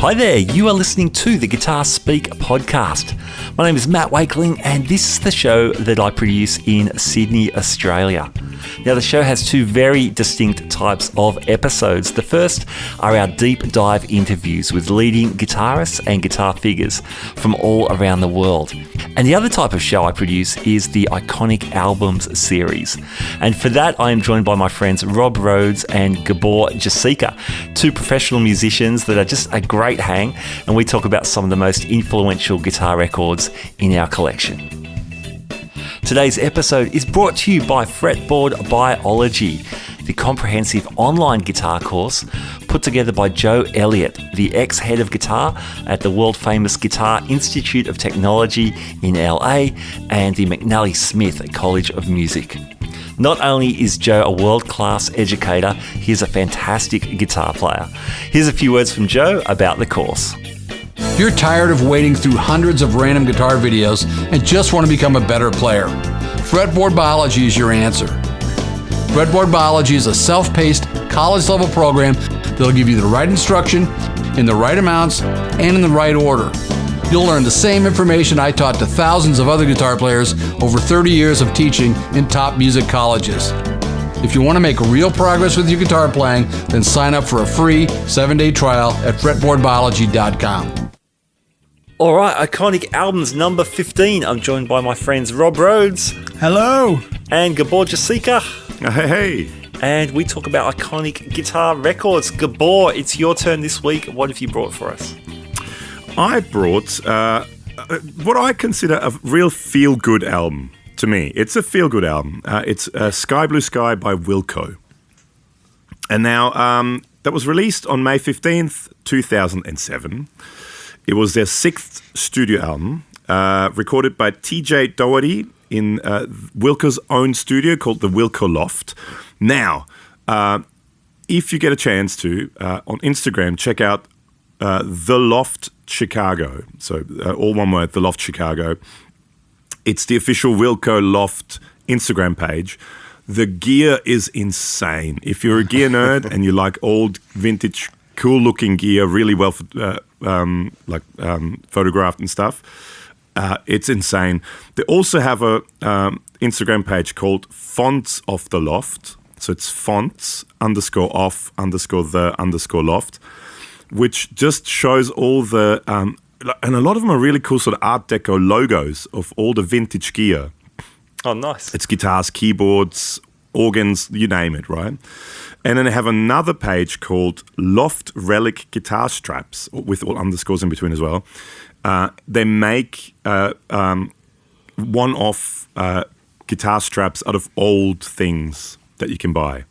Hi there, you are listening to the Guitar Speak podcast. My name is Matt Wakeling and this is the show that I produce in Sydney, Australia. Now the show has two very distinct types of episodes. The first are our deep dive interviews with leading guitarists and guitar figures from all around the world. And the other type of show I produce is the Iconic Albums series. And for that I am joined by my friends Rhodes and Gabor Josika, two professional musicians that are just a great hang, and we talk about some of the most influential guitar records in our collection. Today's episode is brought to you by Fretboard Biology, the comprehensive online guitar course put together by Joe Elliott, the ex-head of guitar at the world-famous Guitar Institute of Technology in LA and the McNally Smith College of Music. Not only is Joe a world-class educator, he is a fantastic guitar player. Here's a few words from Joe about the course. If you're tired of wading through hundreds of random guitar videos and just want to become a better player, Fretboard Biology is your answer. Fretboard Biology is a self-paced, college-level program that'll give you the right instruction, in the right amounts, and in the right order. You'll learn the same information I taught to thousands of other guitar players over 30 years of teaching in top music colleges. If you want to make real progress with your guitar playing, then sign up for a free 7-day trial at fretboardbiology.com. All right, Iconic Albums number 15. I'm joined by my friends Rob Rhodes. Hello. And Gabor Josika. Hey. And we talk about iconic guitar records. Gabor, it's your turn this week. What have you brought for us? I brought what I consider a real feel-good album to me. It's a feel-good album. It's Sky Blue Sky by Wilco. And now that was released on May 15th, 2007. It was their 6th studio album, recorded by TJ Doherty in Wilco's own studio called the Wilco Loft. Now, if you get a chance to, on Instagram, check out The Loft Chicago. So all one word, The Loft Chicago. It's the official Wilco Loft Instagram page. The gear is insane. If you're a gear nerd and you like old vintage cool-looking gear, really well photographed and stuff. It's insane. They also have a Instagram page called Fonts of the Loft. So it's fonts _of_the_loft, which just shows all the, and a lot of them are really cool sort of Art Deco logos of all the vintage gear. Oh, nice. It's guitars, keyboards, organs, you name it, right? And then they have another page called Loft Relic Guitar Straps, with all underscores in between as well. They make one-off guitar straps out of old things that you can buy.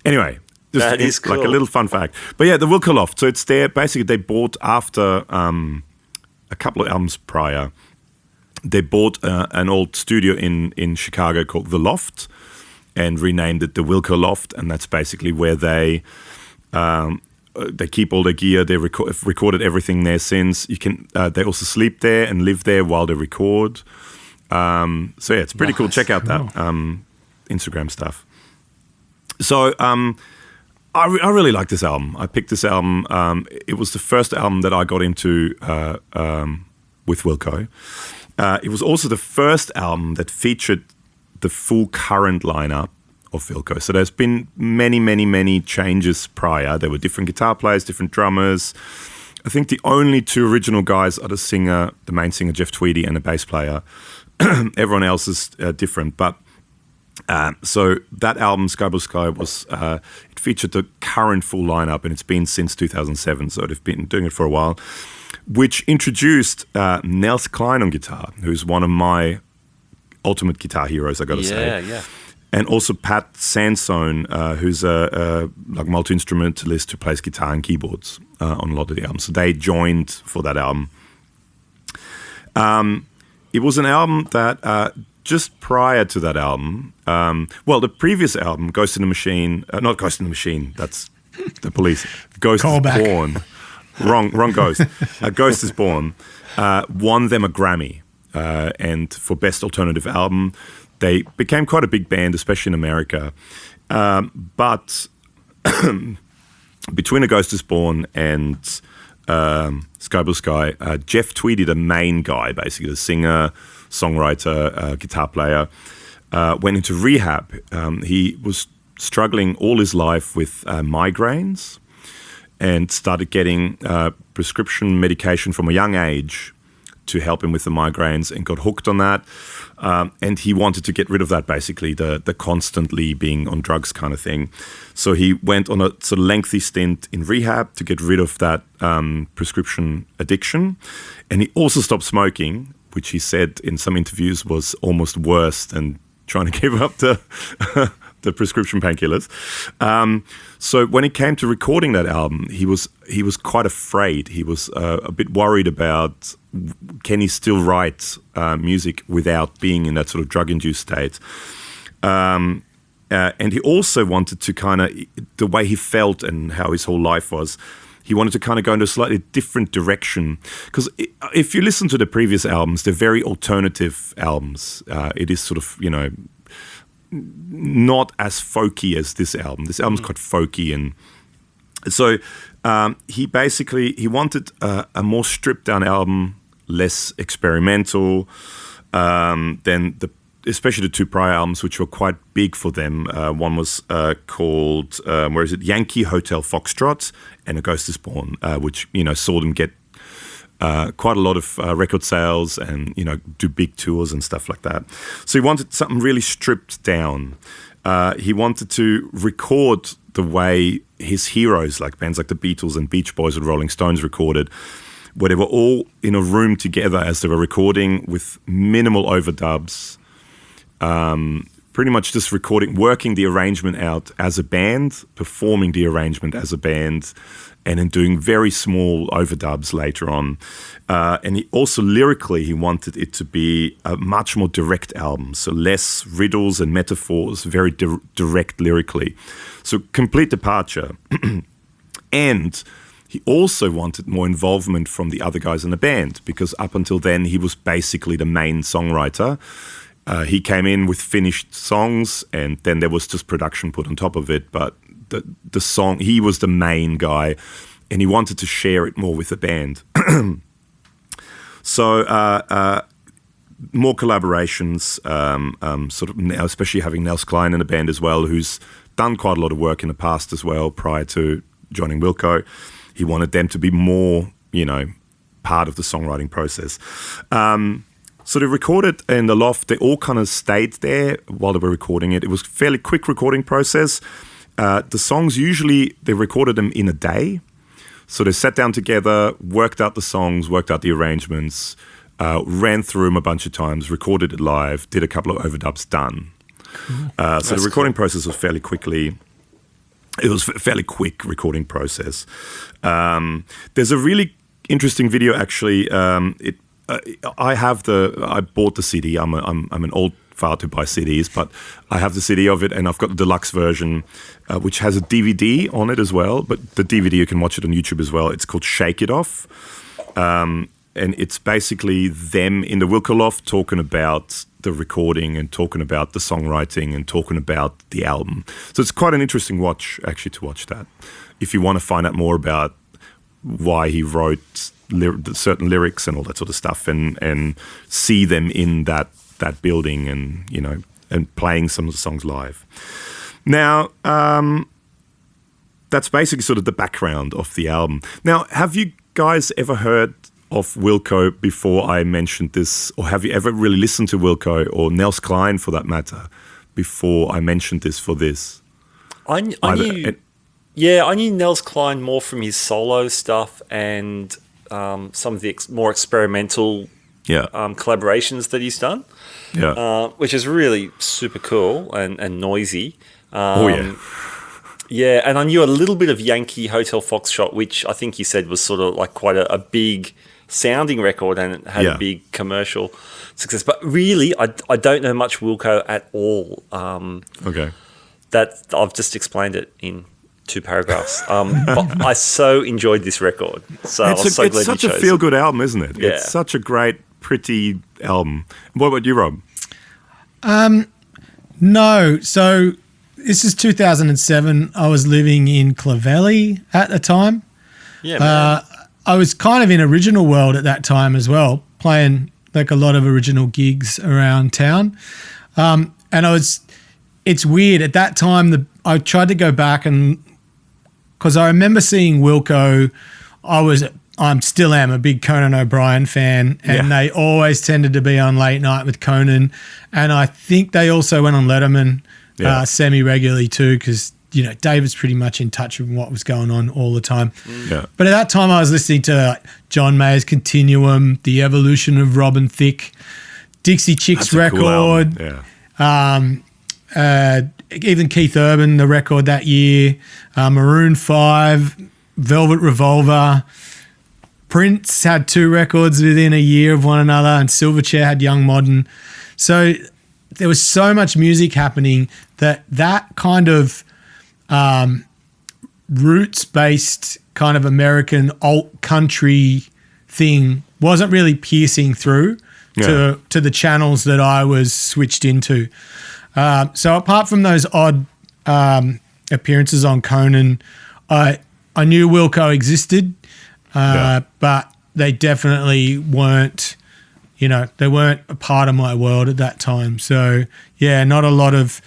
Anyway, that is cool. Like a little fun fact. But yeah, the Wilco Loft. So it's there. Basically, they bought after a couple of albums prior. They bought an old studio in Chicago called The Loft, and renamed it the Wilco Loft, and that's basically where they keep all their gear. They recorded everything there since. You can. They also sleep there and live there while they record. So yeah, it's pretty cool. Check out that Instagram stuff. So I really like this album. I picked this album. It was the first album that I got into with Wilco. It was also the first album that featured the full current lineup of Wilco. So there's been many changes prior. There were different guitar players, different drummers. I think the only two original guys are the main singer Jeff Tweedy, and the bass player. Everyone else is different. But so that album, Sky Blue Sky, was it featured the current full lineup, and it's been since 2007. So they've been doing it for a while, which introduced Nels Klein on guitar, who's one of my ultimate guitar heroes, I got to say. Yeah. And also Pat Sanson, who's a multi-instrumentalist who plays guitar and keyboards on a lot of the albums. So they joined for that album. It was an album that just prior to that album, the previous album, Ghost in the Machine, not Ghost in the Machine, that's the Police. Ghost is Born. Wrong Ghost. Ghost is Born won them a Grammy. And for Best Alternative Album, they became quite a big band, especially in America. But between A Ghost is Born and Sky Blue Sky, Jeff Tweedy, the main guy, basically the singer, songwriter, guitar player, went into rehab. He was struggling all his life with migraines and started getting prescription medication from a young age to help him with the migraines, and got hooked on that. And he wanted to get rid of that, basically, the constantly being on drugs kind of thing. So he went on a sort of lengthy stint in rehab to get rid of that prescription addiction. And he also stopped smoking, which he said in some interviews was almost worse than trying to give up the prescription painkillers. So when it came to recording that album, he was quite afraid. He was a bit worried about, can he still write music without being in that sort of drug-induced state? And he also wanted to kind of, the way he felt and how his whole life was, he wanted to kind of go into a slightly different direction. Because if you listen to the previous albums, they're very alternative albums. It is sort of, not as folky as this album. This album's quite folky, and so he wanted a more stripped down album, less experimental than especially the two prior albums, which were quite big for them. One was called Yankee Hotel Foxtrot, and A Ghost Is Born, which saw them get quite a lot of record sales and do big tours and stuff like that. So he wanted something really stripped down. He wanted to record the way his heroes, like bands like the Beatles and Beach Boys and Rolling Stones, recorded, where they were all in a room together as they were recording with minimal overdubs, pretty much just recording, working the arrangement out as a band, performing the arrangement as a band, and then doing very small overdubs later on. And he also lyrically, he wanted it to be a much more direct album, so less riddles and metaphors, very direct lyrically. So complete departure. And he also wanted more involvement from the other guys in the band, because up until then, he was basically the main songwriter. He came in with finished songs, and then there was just production put on top of it. But the song, he was the main guy, and he wanted to share it more with the band. So more collaborations, sort of now, especially having Nels Klein in the band as well, who's done quite a lot of work in the past as well prior to joining Wilco. He wanted them to be more, part of the songwriting process. So they recorded in the loft. They all kind of stayed there while they were recording it. It was a fairly quick recording process. The songs, usually they recorded them in a day. So they sat down together, worked out the songs, worked out the arrangements, ran through them a bunch of times, recorded it live, did a couple of overdubs, done. Cool. So the recording process was fairly quickly. It was a fairly quick recording process. There's a really interesting video, actually. I bought the CD. I'm an old fart to buy CDs, but I have the CD of it, and I've got the deluxe version, which has a DVD on it as well. But the DVD, you can watch it on YouTube as well. It's called Shake It Off, and it's basically them in the Wilco Loft talking about the recording and talking about the songwriting and talking about the album. So it's quite an interesting watch, actually, to watch that. If you want to find out more about why he wrote certain lyrics and all that sort of stuff, and see them in that building, and and playing some of the songs live. Now, that's basically sort of the background of the album. Now, have you guys ever heard of Wilco before I mentioned this, or have you ever really listened to Wilco or Nels Klein for that matter before I mentioned this for this? I knew Nels Klein more from his solo stuff and some of the more experimental collaborations that he's done, which is really super cool and noisy. Yeah, and I knew a little bit of Yankee Hotel Foxtrot, which I think you said was sort of like quite a big sounding record and had a big commercial success. But really, I don't know much Wilco at all. That I've just explained it in 2 paragraphs. But I so enjoyed this record. So it's such a feel-good album, isn't it? Yeah. It's such a great, pretty album. What about you, Rob? No. So this is 2007. I was living in Clovelly at the time. Yeah, man. I was kind of in original world at that time as well, playing like a lot of original gigs around town. And it's weird at that time. I tried to go back because I remember seeing Wilco. I still am a big Conan O'Brien fan, and they always tended to be on Late Night with Conan. And I think they also went on Letterman semi-regularly too, because, you know, David's pretty much in touch with what was going on all the time. Yeah. But at that time I was listening to like John Mayer's Continuum, The Evolution of Robin Thicke, Dixie Chicks record. Cool album. Even Keith Urban, the record that year, Maroon 5, Velvet Revolver. Prince had 2 records within a year of one another, and Silverchair had Young Modern. So there was so much music happening that kind of roots-based kind of American alt country thing wasn't really piercing through to the channels that I was switched into. So apart from those odd appearances on Conan, I knew Wilco existed, but they definitely weren't, you know, they weren't a part of my world at that time. So yeah, not a lot of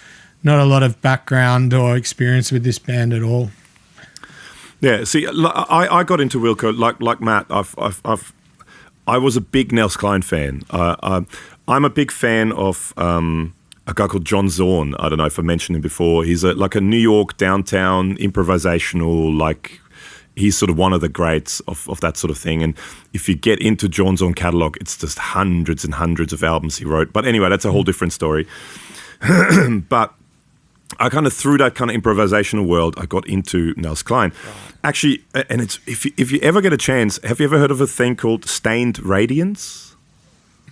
background or experience with this band at all. Yeah, see, I got into Wilco like Matt. I was a big Nels Cline fan. I'm a big fan of a guy called John Zorn. I don't know if I mentioned him before. He's like a New York downtown improvisational, like he's sort of one of the greats of that sort of thing. And if you get into John Zorn catalog, it's just hundreds and hundreds of albums he wrote. But anyway, that's a whole different story. But I kind of, through that kind of improvisational world, I got into Nels Cline. Actually, and it's if you ever get a chance, have you ever heard of a thing called Stained Radiance?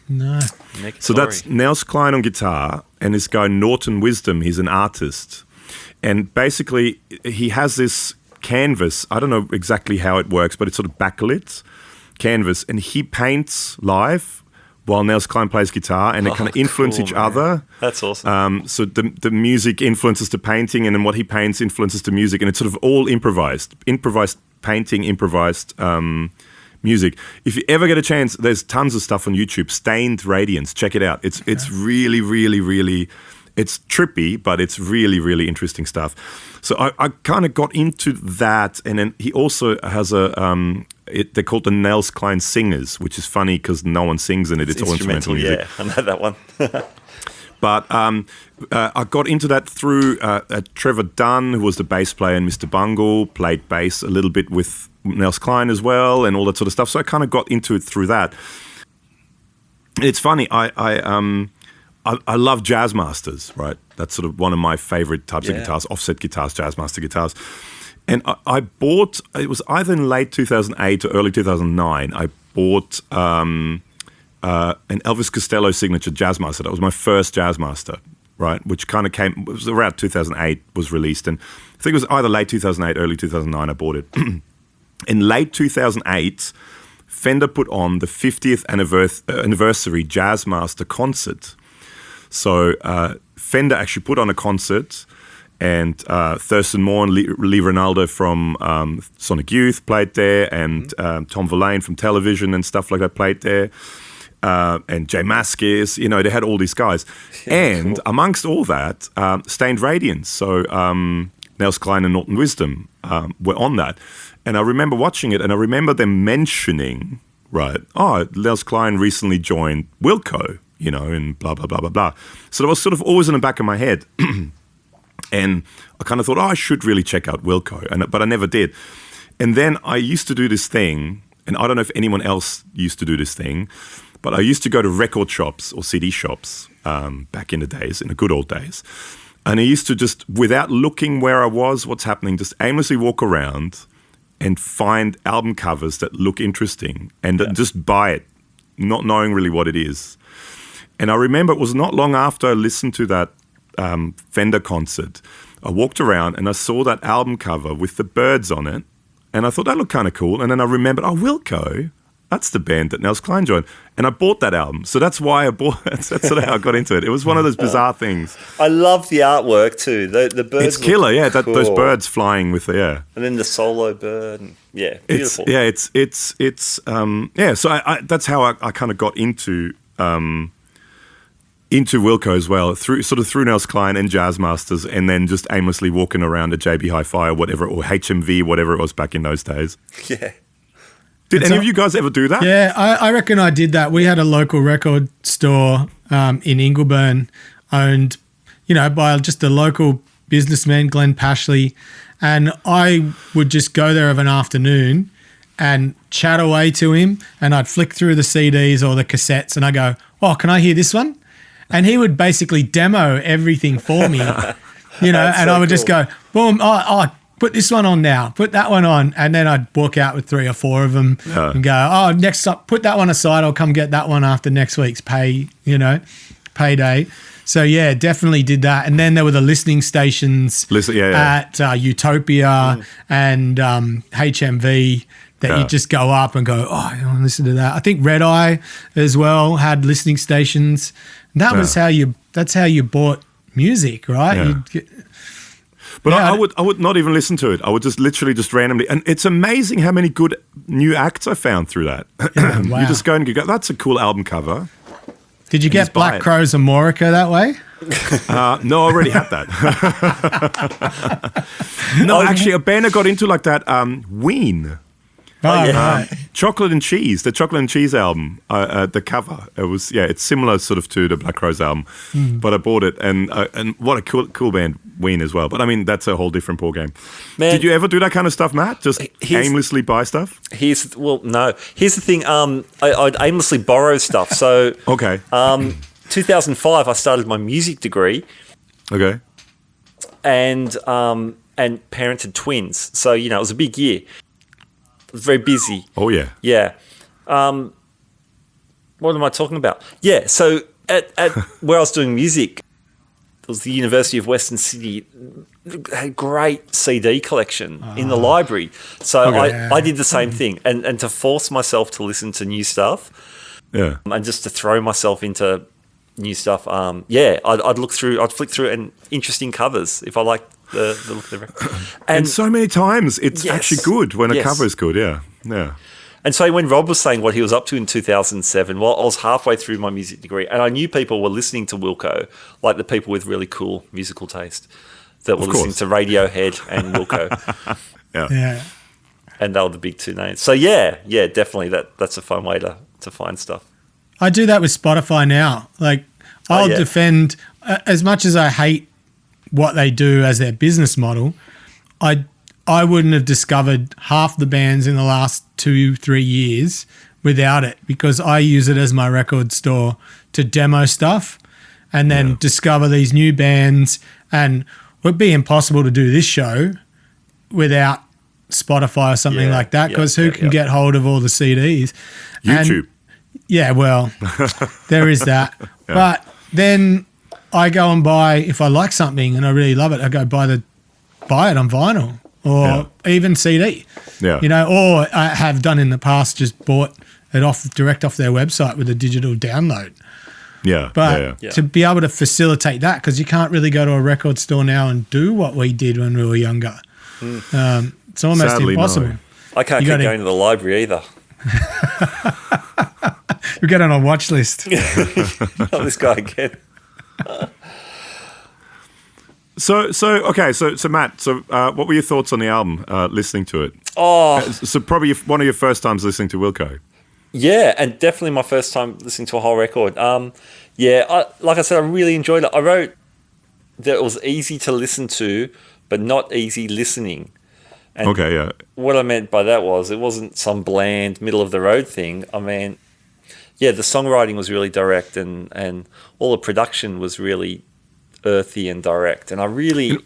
No. So that's Nels Cline on guitar, and this guy Norton Wisdom, he's an artist. And basically, he has this canvas. I don't know exactly how it works, but it's sort of backlit canvas, and he paints live while Nels Cline plays guitar, and they kind of influence each other. That's awesome. So the music influences the painting, and then what he paints influences the music, and it's sort of all improvised painting, improvised music. If you ever get a chance, there's tons of stuff on YouTube. Stained Radiance, check it out. It's really, really, really, it's trippy, but it's really, really interesting stuff. So I kind of got into that, and then he also has they're called the Nels Cline Singers, which is funny because no one sings in it. It's all instrumental music. Yeah, I know that one. But I got into that through Trevor Dunn, who was the bass player in Mr. Bungle, played bass a little bit with Nels Cline as well, and all that sort of stuff. So I kind of got into it through that. It's funny. I love jazz masters, right? That's sort of one of my favorite types of guitars, offset guitars, jazz master guitars. And I bought, it was either in late 2008 or early 2009, I bought an Elvis Costello signature jazz master. That was my first jazz master, right? Which kind of it was around 2008 was released. And I think it was either late 2008, early 2009 I bought it. In late 2008, Fender put on the 50th anniversary Jazz Master concert. So Fender actually put on a concert, and Thurston Moore and Lee Ronaldo from Sonic Youth played there, and Tom Verlaine from Television and stuff like that played there, and Jay Mascis, you know, they had all these guys. And cool. Amongst all that, Stained Radiance, so Nels Cline and Norton Wisdom were on that. And I remember watching it, and I remember them mentioning, right, Nels Cline recently joined Wilco, you know, and blah, blah, blah, blah, blah. So that was sort of always in the back of my head. And I kind of thought, I should really check out Wilco, but I never did. And then I used to do this thing, and I don't know if anyone else used to do this thing, but I used to go to record shops or CD shops back in the days, in the good old days. And I used to just, without looking where I was, what's happening, just aimlessly walk around and find album covers that look interesting and just buy it, not knowing really what it is. And I remember it was not long after I listened to that Fender concert, I walked around and I saw that album cover with the birds on it, and I thought that looked kind of cool. And then I remembered, Wilco, that's the band that Nels Klein joined. And I bought that album. So that's why that's sort of how I got into it. It was one of those bizarre things. I love the artwork too. The birds. It's killer, yeah. Cool. Those birds flying with the And then the solo bird. Yeah, beautiful. So I that's how I kind of got into Wilco as well, through Nels Klein and Jazz Masters, and then just aimlessly walking around at JB Hi-Fi or whatever, or HMV, whatever it was back in those days. Yeah. Did any of you guys ever do that? Yeah, I reckon I did that. We had a local record store in Ingleburn, owned, by just a local businessman, Glenn Pashley, and I would just go there of an afternoon and chat away to him, and I'd flick through the CDs or the cassettes, and I go, "Oh, can I hear this one?" And he would basically demo everything for me, and I would just go, "Boom, put this one on now, put that one on," and then I'd walk out with 3 or 4 of them and go, "Oh, next up, put that one aside. I'll come get that one after next week's payday." So yeah, definitely did that. And then there were the listening stations at Utopia and HMV that you just go up and go, "Oh, I want to listen to that." I think Red Eye as well had listening stations. And that was that's how you bought music, right? Yeah. But I would not even listen to it. I would just literally randomly. And it's amazing how many good new acts I found through that. Yeah, wow. You just go and go, that's a cool album cover. Did you get Black Crowes and Morica that way? No, I already had that. No, actually, a band I got into like that, Ween. Right. Chocolate and Cheese, the Chocolate and Cheese album, the cover, it's similar sort of to the Black Crowes album, but I bought it, and what a cool band, Ween as well. But I mean, that's a whole different ballgame. Did you ever do that kind of stuff, Matt? Just aimlessly buy stuff? No. Here's the thing, I'd aimlessly borrow stuff. So, okay. 2005, I started my music degree. Okay. And parented twins. So, it was a big year. Very busy. Oh, yeah. Yeah. What am I talking about? Yeah, so at where I was doing music, it was the University of Western Sydney, had a great CD collection in the library. So I did the same thing. And to force myself to listen to new stuff, and just to throw myself into new stuff, I'd flick through and interesting covers if I liked the look of the record. And so many times it's actually good when a cover is good, yeah. And so when Rob was saying what he was up to in 2007, well, I was halfway through my music degree, and I knew people were listening to Wilco, like the people with really cool musical taste that were listening to Radiohead and Wilco. Yeah. And they were the big 2 names. So yeah, definitely that's a fun way to find stuff. I do that with Spotify now. Like, I'll defend, as much as I hate what they do as their business model, I wouldn't have discovered half the bands in the last 2-3 years without it, because I use it as my record store to demo stuff and then discover these new bands. And it would be impossible to do this show without Spotify or something like that, because who can get hold of all the CDs? YouTube. There is that. But then I go and buy, if I like something and I really love it, I go buy it on vinyl or even CD. Yeah. Or I have done in the past, just bought it direct off their website with a digital download. Yeah. But to be able to facilitate that, because you can't really go to a record store now and do what we did when we were younger. It's almost Sadly, impossible. no. I can't keep going to the library either. We get on a watch list. Not this guy again. So Matt, what were your thoughts on the album, listening to it? So probably one of your first times listening to Wilco. Yeah, and definitely my first time listening to a whole record. Like I said, I really enjoyed it. I wrote that it was easy to listen to, but not easy listening. And what I meant by that was it wasn't some bland, middle-of-the-road thing. I mean, the songwriting was really direct and all the production was really earthy and direct. And I really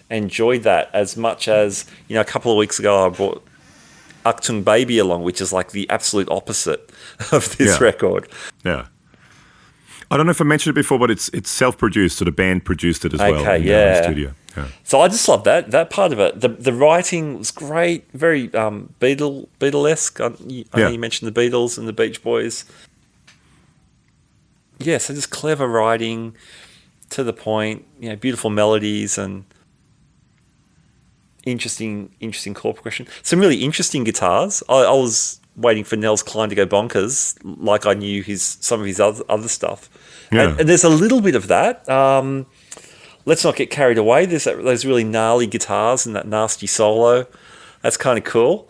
enjoyed that as much as, a couple of weeks ago I brought Achtung Baby along, which is like the absolute opposite of this record. Yeah. I don't know if I mentioned it before, but it's self-produced, so the band produced it as well in their own studio. Yeah. So I just love that part of it. The writing was great, very Beatlesque. I know you mentioned the Beatles and the Beach Boys. Yeah, so just clever writing, to the point, beautiful melodies and interesting chord progression. Some really interesting guitars. I was waiting for Nels Cline to go bonkers, like I knew some of his other stuff. Yeah. And there's a little bit of that. Let's not get carried away. There's those really gnarly guitars and that nasty solo. That's kind of cool.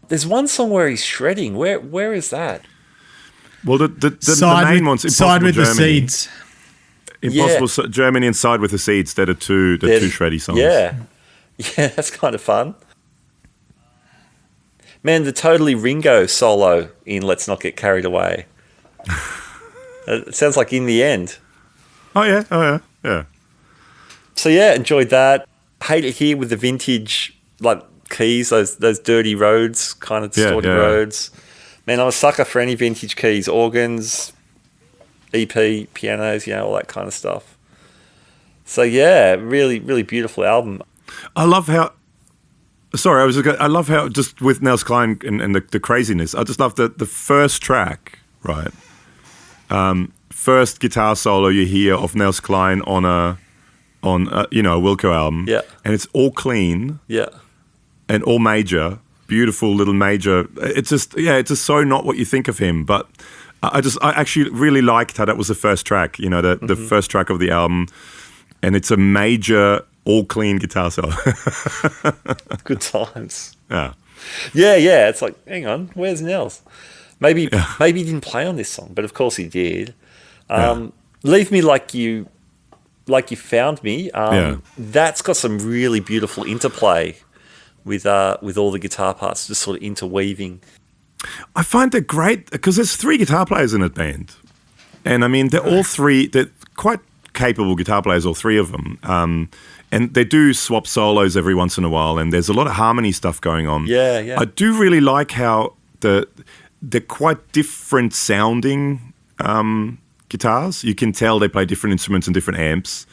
There's one song where he's shredding. Where is that? Well, the main one's Impossible Side with Germany. the Seeds. Impossible Germany and Side with the Seeds. They're the two shreddy songs. Yeah, that's kind of fun. Man, the totally Ringo solo in Let's Not Get Carried Away. It sounds like In the End. Oh yeah. So yeah, enjoyed that. Hate it here with the vintage keys, those dirty Rhodes, kind of distorted Rhodes. Man, I'm a sucker for any vintage keys, organs, EP, pianos, all that kind of stuff. So yeah, really, really beautiful album. I love how. Sorry, I love how just with Nels Cline and the craziness. I just love the first track, right? First guitar solo you hear of Nels Cline on a Wilco album. Yeah, and it's all clean. Yeah, and all major, beautiful little major. It's just so not what you think of him. But I actually really liked how that was the first track. The first track of the album, and it's a major, all clean guitar solo. Good times. Yeah. Yeah. It's like, hang on, where's Nels? Maybe he didn't play on this song, but of course he did. Leave Me Like You Found Me. That's got some really beautiful interplay with all the guitar parts just sort of interweaving. I find they're great because there's 3 guitar players in that band, and I mean they're quite capable guitar players, all 3 of them. And they do swap solos every once in a while, and there's a lot of harmony stuff going on. Yeah. I do really like how they're quite different sounding guitars. You can tell they play different instruments and different amps.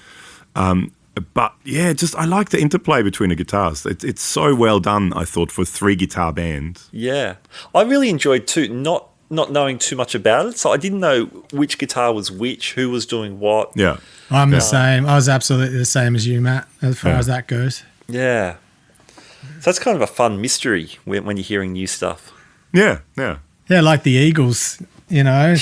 But yeah, I like the interplay between the guitars. It's so well done, I thought, for a 3-guitar band. Yeah. I really enjoyed too, not knowing too much about it. So I didn't know which guitar was which, who was doing what. Yeah. I'm the same. I was absolutely the same as you, Matt, as far as that goes. Yeah. So that's kind of a fun mystery when you're hearing new stuff. Yeah. Yeah, like the Eagles, Yeah.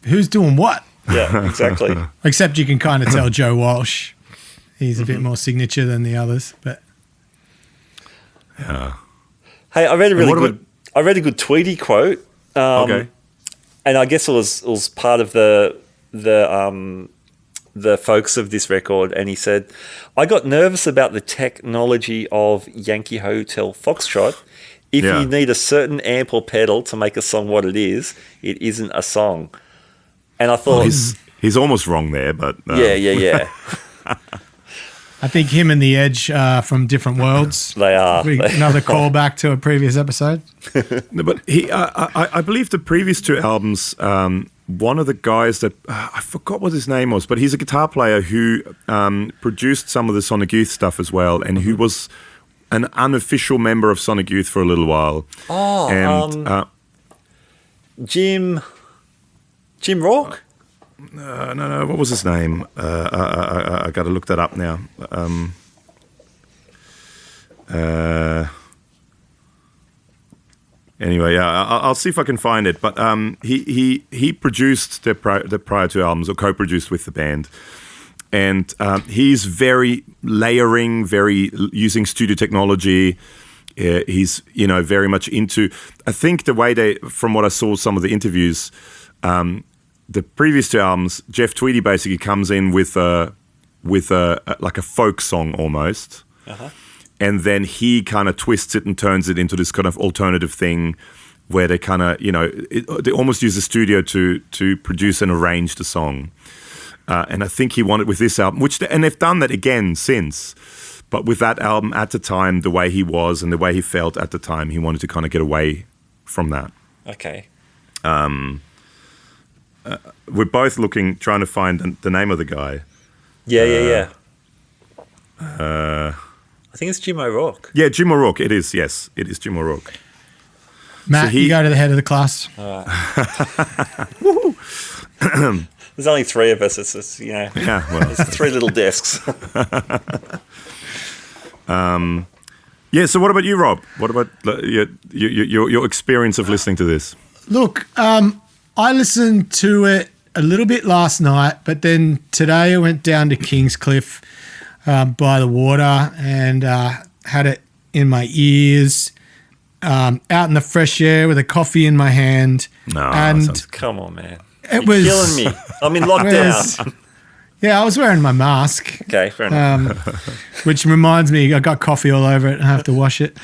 Who's doing what? Yeah, exactly. Except you can kind of tell Joe Walsh. He's a bit more signature than the others, but yeah. Hey, I read a good Tweety quote. Okay. And I guess it was part of the focus of this record, and he said, "I got nervous about the technology of Yankee Hotel Foxtrot. If you need a certain amp or pedal to make a song what it isn't a song." And I thought he's almost wrong there, but yeah. I think him and the Edge are from different worlds. They are. Another callback to a previous episode. No, but I believe the previous 2 albums, one of the guys that I forgot what his name was, but he's a guitar player who produced some of the Sonic Youth stuff as well, and who was an unofficial member of Sonic Youth for a little while. Oh, and Jim Rourke? No. What was his name? I got to look that up now. Anyway, I'll see if I can find it. But he produced the prior 2 albums, or co-produced with the band, and he's very layering, very using studio technology. He's very much into. I think the way from what I saw, some of the interviews. The previous 2 albums, Jeff Tweedy basically comes in with a like a folk song almost, and then he kind of twists it and turns it into this kind of alternative thing, where they kind of they almost use the studio to produce and arrange the song. And I think he wanted with this album, and they've done that again since. But with that album at the time, the way he was and the way he felt at the time, he wanted to kind of get away from that. Okay. we're both trying to find the name of the guy. Yeah. I think it's Jim O'Rourke. Yeah, Jim O'Rourke. It is. Yes, it is Jim O'Rourke. Matt, you go to the head of the class. There's only three of us. It's Yeah, well, it's three little desks. Yeah. So, what about you, Rob? What about your experience of listening to this? Look, I listened to it a little bit last night, but then today I went down to Kingscliff by the water and had it in my ears, out in the fresh air with a coffee in my hand. No, and Come on, man. You're killing me. I'm in lockdown. Yeah, I was wearing my mask. Okay, fair enough. Which reminds me, I got coffee all over it and I have to wash it.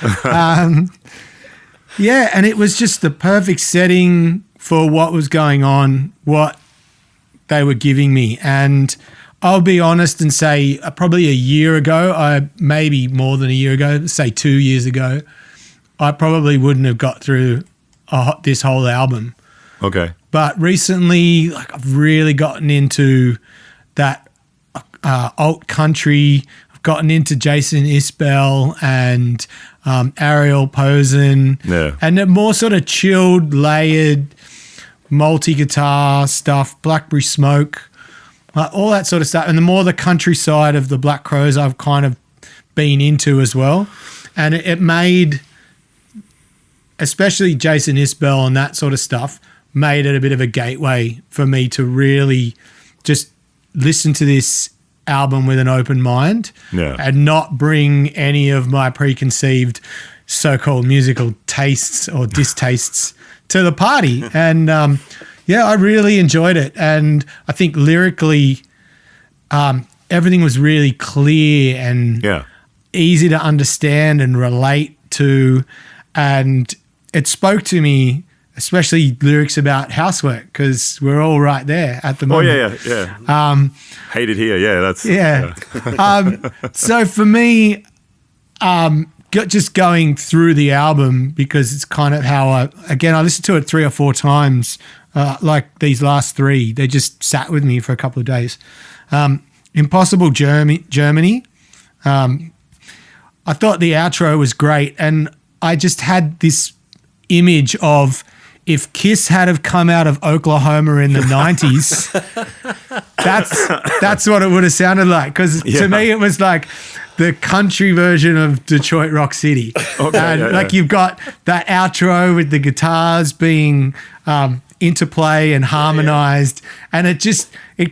Yeah, and it was just the perfect setting for what was going on, what they were giving me. And I'll be honest and say probably a year ago, maybe more than a year ago, say 2 years ago, I probably wouldn't have got through this whole album. Okay. But recently, I've really gotten into that alt country. I've gotten into Jason Isbell and Ariel Posen. Yeah. And the more sort of chilled, layered, multi-guitar stuff, Blackberry Smoke, all that sort of stuff. And the more the countryside of the Black Crowes I've kind of been into as well. And it made, especially Jason Isbell and that sort of stuff, made it a bit of a gateway for me to really just listen to this album with an open mind and not bring any of my preconceived so-called musical tastes or distastes to the party. And I really enjoyed it. And I think lyrically, everything was really clear and easy to understand and relate to. And it spoke to me, especially lyrics about housework, because we're all right there at the moment. Oh, yeah. Hate it here. Yeah, that's... Yeah. So for me, just going through the album, because it's kind of how I listened to it 3 or 4 times, like these last 3. They just sat with me for a couple of days. Impossible Germany. I thought the outro was great, and I just had this image of if Kiss had have come out of Oklahoma in the 90s, that's what it would have sounded like. Because to me, it was like the country version of Detroit Rock City. Okay, and you've got that outro with the guitars being interplay and harmonized. And it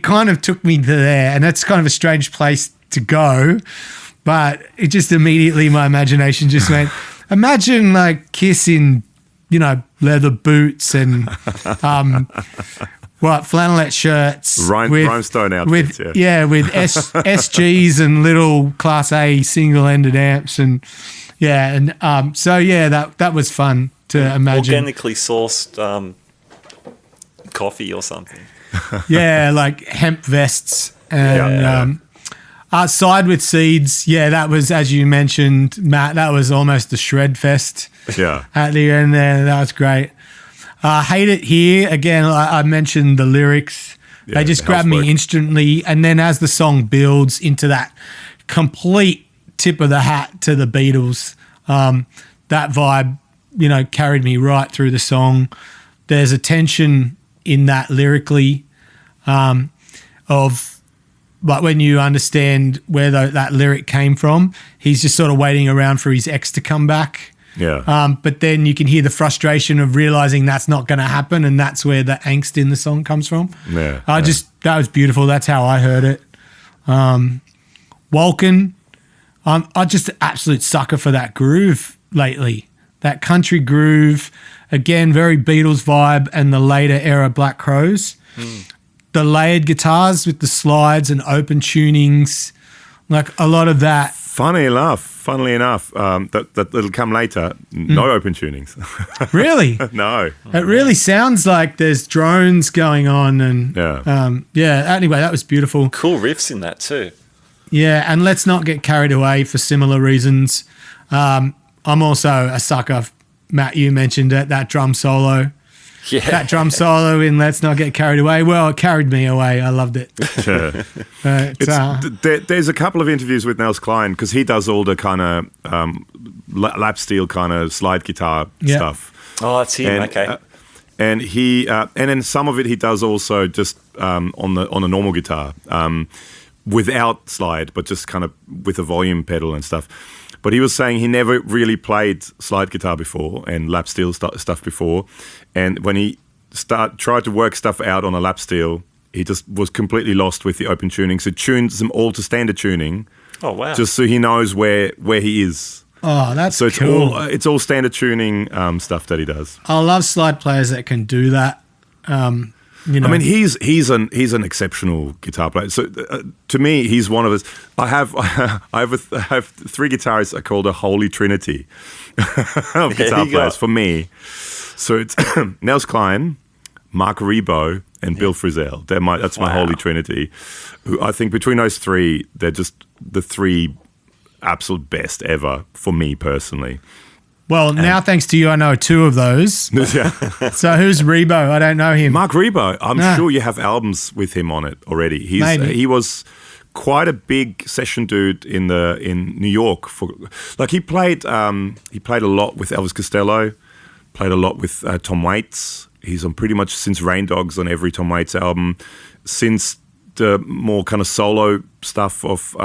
kind of took me to there. And that's kind of a strange place to go. But it just immediately, my imagination just went, imagine like Kiss in, leather boots and flannelette shirts, rhinestone outfits, with SGs and little Class A single-ended amps, and that was fun to imagine. Organically sourced coffee or something. Yeah, like hemp vests and. Side with Seeds, that was, as you mentioned, Matt, that was almost a shred fest at the end there. That was great. Hate It Here, again, I mentioned the lyrics. They just grabbed me instantly. And then as the song builds into that complete tip of the hat to the Beatles, that vibe, carried me right through the song. There's a tension in that lyrically but when you understand where that lyric came from, he's just sort of waiting around for his ex to come back. Yeah. But then you can hear the frustration of realizing that's not going to happen, and that's where the angst in the song comes from. Yeah. That was beautiful. That's how I heard it. Walkin', I'm just an absolute sucker for that groove lately. That country groove, again, very Beatles vibe and the later era Black Crowes. The layered guitars with the slides and open tunings, like a lot of that. Funnily enough, that'll come later. No open tunings. Really? No. It really sounds like there's drones going on, and anyway, that was beautiful. Cool riffs in that too. Yeah, and let's not get carried away for similar reasons. I'm also a sucker. Matt, you mentioned it, that drum solo. that drum solo in Let's Not Get Carried Away. Well, it carried me away. I loved it. Sure. There's a couple of interviews with Nels Cline because he does all the kind of lap steel kind of slide guitar stuff. Oh, that's him. Okay. And he and then some of it he does also just on a normal guitar without slide, but just kind of with a volume pedal and stuff. But he was saying he never really played slide guitar before and lap steel stuff before, and when he tried to work stuff out on a lap steel, he just was completely lost with the open tuning. So tunes them all to standard tuning. Oh wow! Just so he knows where he is. Oh, that's so it's cool. It's all standard tuning stuff that he does. I love slide players that can do that. You know. I mean, he's an exceptional guitar player. So to me, he's one of us. I have three guitarists I call the Holy Trinity of guitar players for me. So it's Nels Cline, Mark Rebo, and Bill Frisell. That's my Holy Trinity. Who I think between those three, they're just the three absolute best ever for me personally. Well, now thanks to you, I know two of those. So who's Rebo? I don't know him. Mark Rebo. I'm sure you have albums with him on it already. He was quite a big session dude in New York. He played a lot with Elvis Costello, played a lot with Tom Waits. He's on pretty much since Rain Dogs on every Tom Waits album, since the more kind of solo stuff of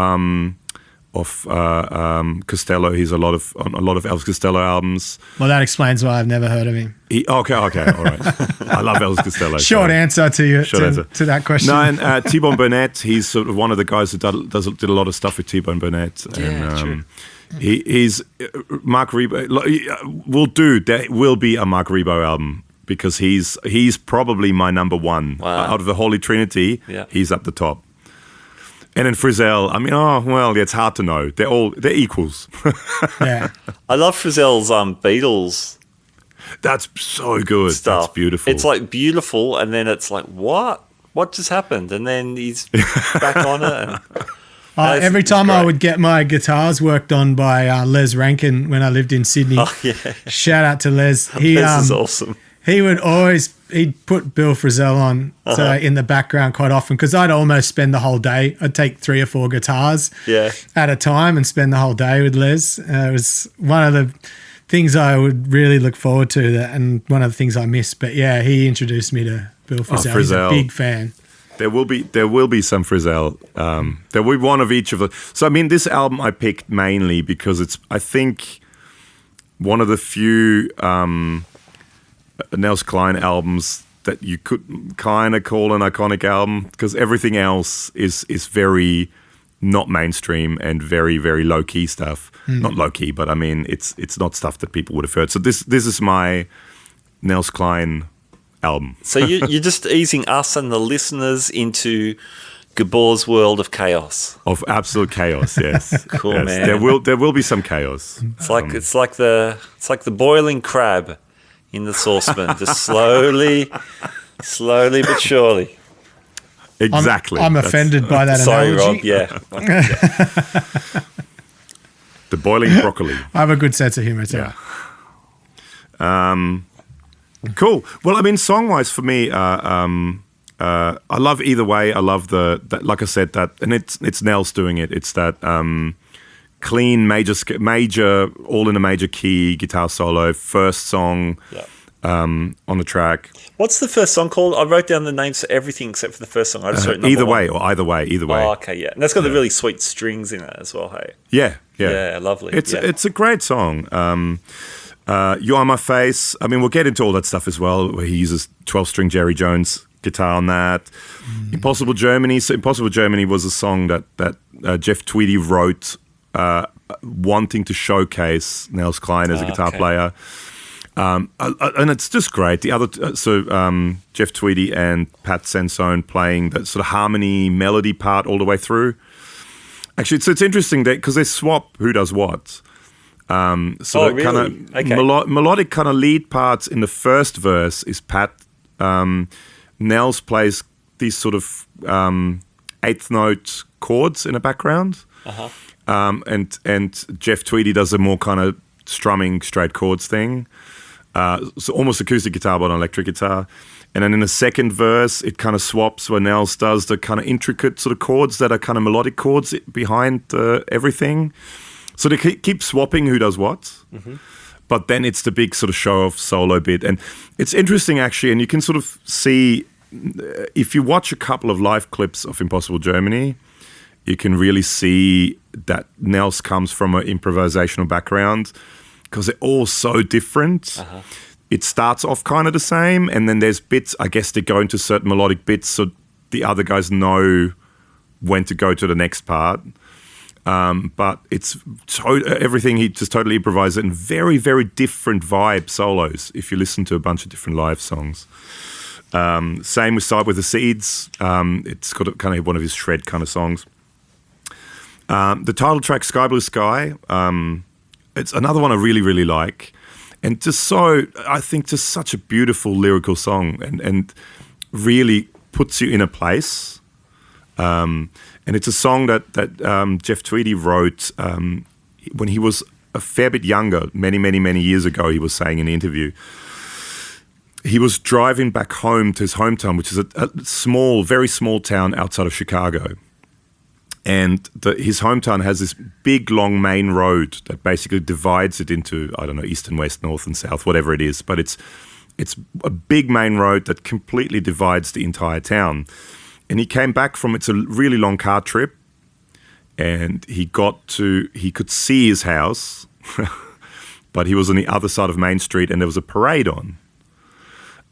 Costello. He's on a lot of Elvis Costello albums. Well, that explains why I've never heard of him. Okay, all right. I love Elvis Costello. Short answer to that question. No, and T-Bone Burnett, he's sort of one of the guys that did a lot of stuff with T-Bone Burnett. Yeah, true. He's Mark Rebo. There will be a Mark Rebo album because he's probably my number one. Wow. Out of the Holy Trinity. Yeah. He's at the top. And then Frisell, I mean, it's hard to know. They're equals. Yeah. I love Frisell's Beatles. That's so good. Stuff. That's beautiful. It's like beautiful, and then it's like, what? What just happened? And then he's back on it. And every time I would get my guitars worked on by Les Rankin when I lived in Sydney. Oh, yeah. Shout out to Les. Les is awesome. He'd put Bill Frisell on in the background quite often because I'd almost spend the whole day. I'd take 3 or 4 guitars at a time and spend the whole day with Les. It was one of the things I would really look forward to and one of the things I miss. But yeah, he introduced me to Bill Frisell. He's a big fan. There will be some Frisell. There will be one of each of them. So I mean, this album I picked mainly because it's, I think, one of the few Nels Cline albums that you could kind of call an iconic album because everything else is very not mainstream and very, very low key stuff. Not low key, but I mean it's not stuff that people would have heard. So this is my Nels Cline album. So you're just easing us and the listeners into Gabor's world of chaos. Of absolute chaos, yes. Cool, yes. man. There will be some chaos. It's like the boiling crab in the saucepan, just slowly but surely. Exactly. I'm offended by that analogy. Rob. Yeah. The boiling broccoli. I have a good sense of humor too. Yeah. Cool. Well, I mean, song-wise for me, I love Either Way. I love that, like I said, that, and it's Nels doing it. It's that clean major, all in a major key guitar solo, first song on the track. What's the first song called? I wrote down the names for everything except for the first song. I just wrote Either Way or Either Way. Oh, okay, yeah. And that's got the really sweet strings in it as well, hey? Yeah. Yeah, lovely. It's a great song. You Are My Face. I mean, we'll get into all that stuff as well, where he uses 12-string Jerry Jones guitar on that. Impossible Germany. So Impossible Germany was a song that Jeff Tweedy wrote wanting to showcase Nels Cline as a guitar player. And it's just great. The other, Jeff Tweedy and Pat Sanson playing that sort of harmony melody part all the way through. Actually, it's interesting that because they swap who does what. Really? Kind of melodic kind of lead parts in the first verse is Pat. Nels plays these sort of eighth note chords in the background. And Jeff Tweedy does a more kind of strumming straight chords thing. So almost acoustic guitar, but on electric guitar. And then in the second verse, it kind of swaps where Nels does the kind of intricate sort of chords that are kind of melodic chords behind everything. So they keep swapping who does what. Mm-hmm. But then it's the big sort of show-off solo bit. And it's interesting, actually, and you can sort of see, if you watch a couple of live clips of Impossible Germany, you can really see that Nels comes from an improvisational background because they're all so different. Uh-huh. It starts off kind of the same, and then there's bits, I guess, that go into certain melodic bits so the other guys know when to go to the next part. But it's everything he just totally improvises and very, very different vibe solos if you listen to a bunch of different live songs. Same with Side with the Seeds. It's got a, kind of one of his shred kind of songs. The title track, Sky Blue Sky, it's another one I really, really like. And I think just such a beautiful lyrical song and really puts you in a place. And it's a song that Jeff Tweedy wrote when he was a fair bit younger, many, many, many years ago, he was saying in the interview. He was driving back home to his hometown, which is a small, very small town outside of Chicago. And his hometown has this big, long main road that basically divides it into, I don't know, east and west, north and south, whatever it is. But it's a big main road that completely divides the entire town. And he came back from, it's a really long car trip, and he could see his house, but he was on the other side of Main Street and there was a parade on.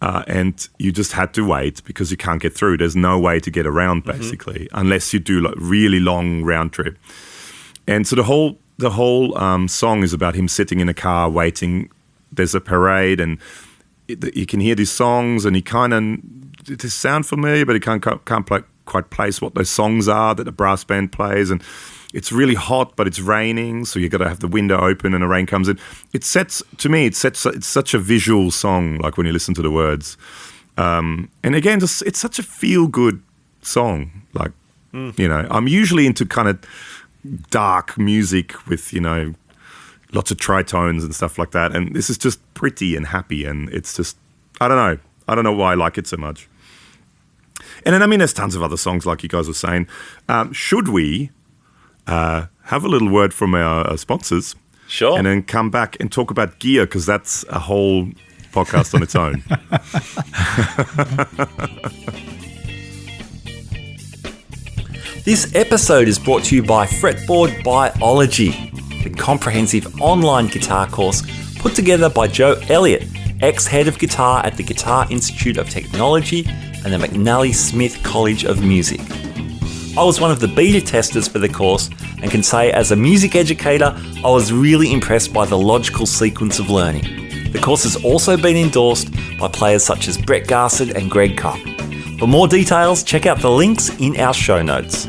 And you just had to wait because you can't get through. There's no way to get around, basically, unless you do like really long round trip. And so the whole song is about him sitting in a car waiting. There's a parade, and you can hear these songs, and he kind of they sound familiar, but he can't quite place what those songs are that the brass band plays. And it's really hot, but it's raining, so you got to have the window open and the rain comes in. It's such a visual song, like when you listen to the words. And again, it's such a feel-good song. Like, you know, I'm usually into kind of dark music with, you know, lots of tritones and stuff like that. And this is just pretty and happy, and it's just, I don't know why I like it so much. And then, I mean, there's tons of other songs, like you guys were saying. Should we have a little word from our sponsors? Sure. And then come back and talk about gear, because that's a whole podcast on its own. This episode is brought to you by Fretboard Biology, the comprehensive online guitar course put together by Joe Elliott, ex-head of guitar at the Guitar Institute of Technology and the McNally Smith College of Music. I was one of the beta testers for the course and can say, as a music educator, I was really impressed by the logical sequence of learning. The course has also been endorsed by players such as Brett Garsed and Greg Koch. For more details, check out the links in our show notes.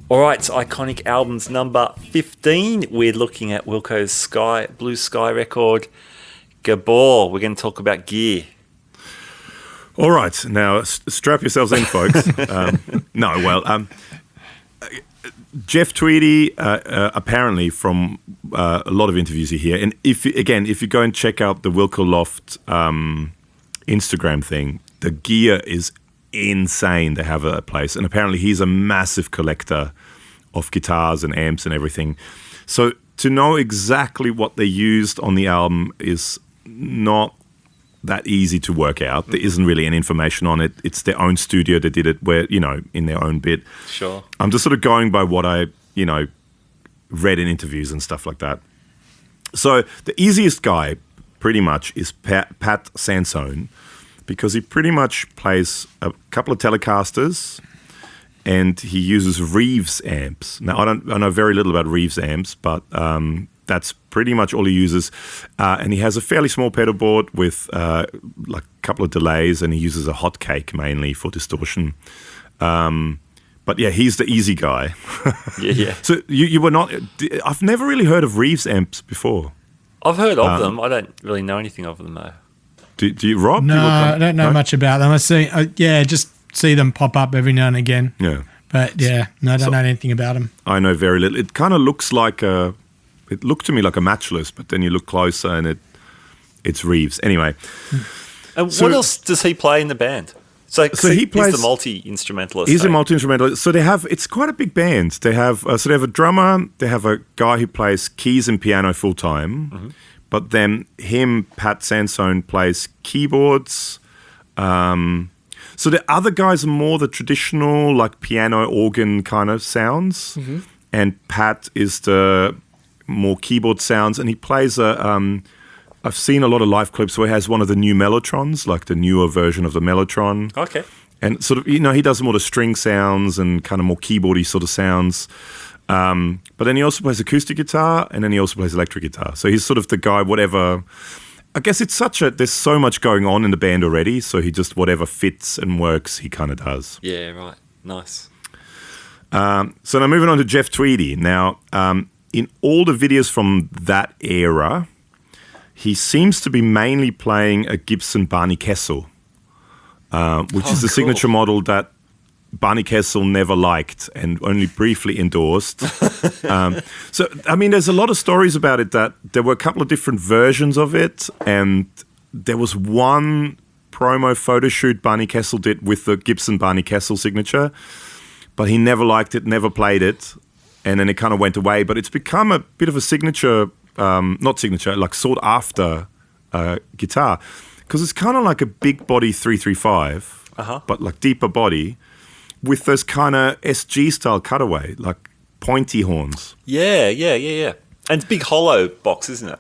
All right, Iconic Albums number 15. We're looking at Wilco's Sky Blue Sky record, Gabor. We're going to talk about gear. All right, now strap yourselves in, folks. Jeff Tweedy, apparently from a lot of interviews you hear, and if you go and check out the Wilco Loft Instagram thing, the gear is insane. They have a place, and apparently he's a massive collector of guitars and amps and everything. So to know exactly what they used on the album is not that easy to work out. There isn't really any information on it. It's their own studio that did it, where, you know, in their own bit. Sure. I'm just sort of going by what I, you know, read in interviews and stuff like that. So the easiest guy pretty much is Pat Sanson, because he pretty much plays a couple of Telecasters and he uses Reeves amps. Now, I know very little about Reeves amps, but that's pretty much all he uses. And he has a fairly small pedal board with like a couple of delays, and he uses a hot cake mainly for distortion. But yeah, he's the easy guy. Yeah. So you were not... I've never really heard of Reeves amps before. I've heard of them. I don't really know anything of them, though. Do you, Rob? No, I don't know much about them. Just see them pop up every now and again. Yeah. But yeah, no, I don't know anything about them. I know very little. It kind of looks like a it looked to me like a matchless, but then you look closer and it's Reeves. Anyway. And what else does he play in the band? So he plays, he's the multi-instrumentalist. He's a multi-instrumentalist. So it's quite a big band. They have a drummer, they have a guy who plays keys and piano full-time, but then Pat Sanson, plays keyboards. So the other guys are more the traditional, like piano, organ kind of sounds, and Pat is the more keyboard sounds, and he plays I've seen a lot of live clips where he has one of the new Mellotrons, like the newer version of the Mellotron. Okay. And sort of, he does more the string sounds and kind of more keyboardy sort of sounds. But then he also plays acoustic guitar, and then he also plays electric guitar. So he's sort of the guy, whatever. I guess there's so much going on in the band already, so he just, whatever fits and works, he kind of does. Yeah, right. Nice. So now moving on to Jeff Tweedy. Now, in all the videos from that era, he seems to be mainly playing a Gibson Barney Kessel, which is the signature model that Barney Kessel never liked and only briefly endorsed. So, I mean, there's a lot of stories about it that there were a couple of different versions of it, and there was one promo photo shoot Barney Kessel did with the Gibson Barney Kessel signature, but he never liked it, never played it, and then it kind of went away. But it's become a bit of a signature, not signature, like sought after guitar, because it's kind of like a big body 335, but like deeper body with those kind of SG style cutaway, like pointy horns. Yeah. And it's big hollow box, isn't it?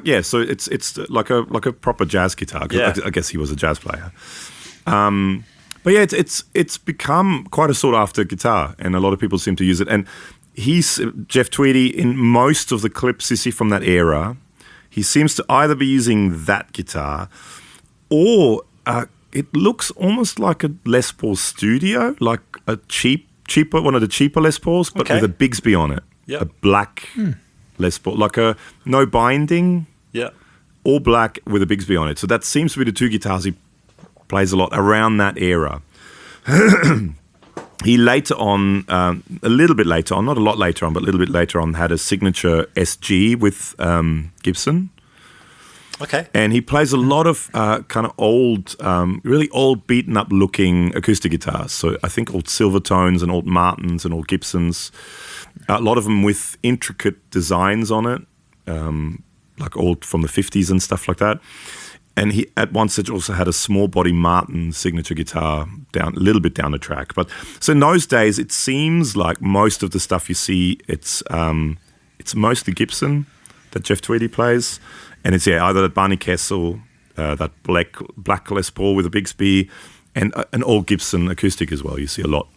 Yeah. So it's like a proper jazz guitar. Yeah. I guess he was a jazz player. But yeah, it's become quite a sought after guitar, and a lot of people seem to use it. And Jeff Tweedy, in most of the clips you see from that era, he seems to either be using that guitar, or it looks almost like a Les Paul Studio, like a cheaper one of the cheaper Les Pauls, but with a Bigsby on it. Yep. A black Les Paul, like a no binding, all black with a Bigsby on it. So that seems to be the two guitars he plays a lot around that era. He later on, a little bit later on, not a lot later on, but a little bit later on, had a signature SG with Gibson. Okay. And he plays a lot of kind of old, really old beaten up looking acoustic guitars. So I think old Silvertones and old Martins and old Gibsons. A lot of them with intricate designs on it, like old from the 50s and stuff like that. And he at one stage also had a small body Martin signature guitar a little bit down the track. But so in those days, it seems like most of the stuff you see, it's mostly Gibson that Jeff Tweedy plays, and it's either that Barney Kessel, that black Les Paul with a Bigsby, and an old Gibson acoustic as well. You see a lot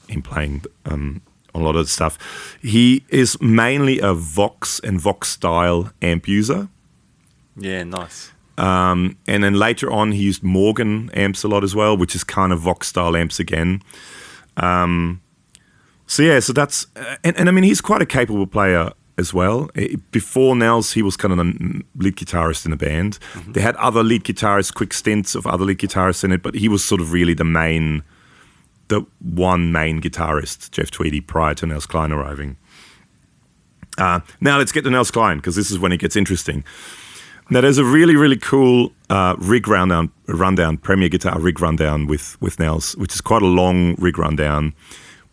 in playing on a lot of the stuff. He is mainly a Vox and Vox style amp user. Yeah, nice. And then later on, he used Morgan amps a lot as well, which is kind of Vox-style amps again. So that's... And I mean, he's quite a capable player as well. Before Nels, he was kind of the lead guitarist in the band. Mm-hmm. They had other lead guitarists, quick stints of other lead guitarists in it, but he was sort of really the one main guitarist, Jeff Tweedy, prior to Nels Cline arriving. Now let's get to Nels Cline, because this is when it gets interesting. Now, there's a really, really cool rig rundown, Premier Guitar rig rundown with Nels, which is quite a long rig rundown,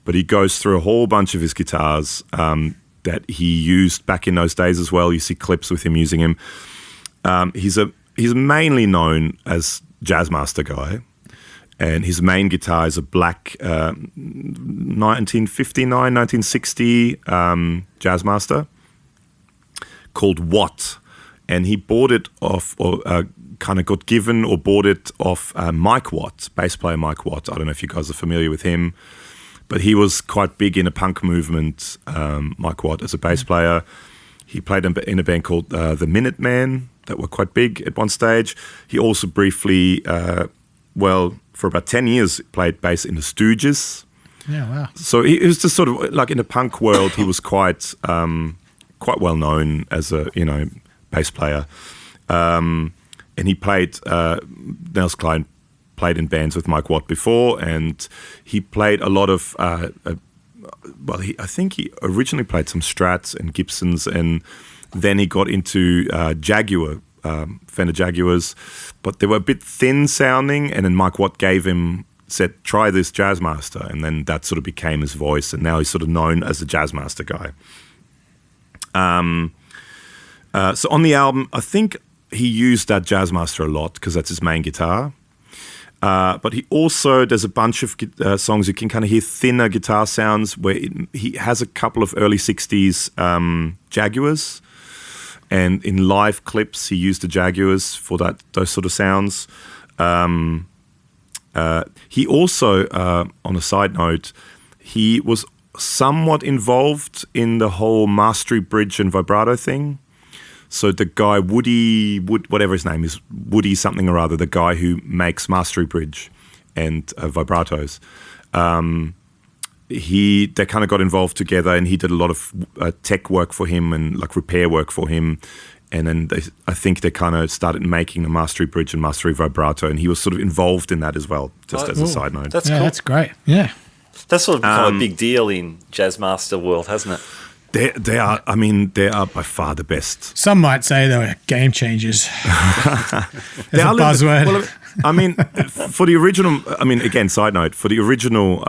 but he goes through a whole bunch of his guitars that he used back in those days as well. You see clips with him using him. He's mainly known as Jazzmaster guy, and his main guitar is a black 1959, 1960 Jazzmaster called Watt. And he bought it off, or kind of got given or bought it off Mike Watt, bass player Mike Watt. I don't know if you guys are familiar with him, but he was quite big in a punk movement, Mike Watt, as a bass player. He played in a band called The Minutemen that were quite big at one stage. He also briefly, for about 10 years, played bass in the Stooges. Yeah, wow. So he was just sort of, like in the punk world, he was quite well known as a, bass player, and he played. Nels Cline played in bands with Mike Watt before, and he played a lot of I think he originally played some Strats and Gibsons, and then he got into Jaguar, Fender Jaguars, but they were a bit thin sounding, and then Mike Watt said, try this Jazzmaster, and then that sort of became his voice, and now he's sort of known as the Jazzmaster guy. So on the album, I think he used that Jazzmaster a lot because that's his main guitar. But he also, there's a bunch of songs you can kind of hear thinner guitar sounds where he has a couple of early 60s Jaguars. And in live clips, he used the Jaguars for those sort of sounds. He also, on a side note, he was somewhat involved in the whole mastery bridge and vibrato thing. So the guy, whatever his name is, Woody something or other, the guy who makes mastery bridge and vibratos, they kind of got involved together, and he did a lot of tech work for him and like repair work for him. And then I think they kind of started making the mastery bridge and mastery vibrato, and he was sort of involved in that as well, just as a side note. That's cool. That's great. Yeah. That's sort of become a big deal in Jazzmaster world, hasn't it? They are. I mean, they are by far the best. Some might say they were game changers. They are a buzzword. Well, I mean, for the original. I mean, again, side note, for the original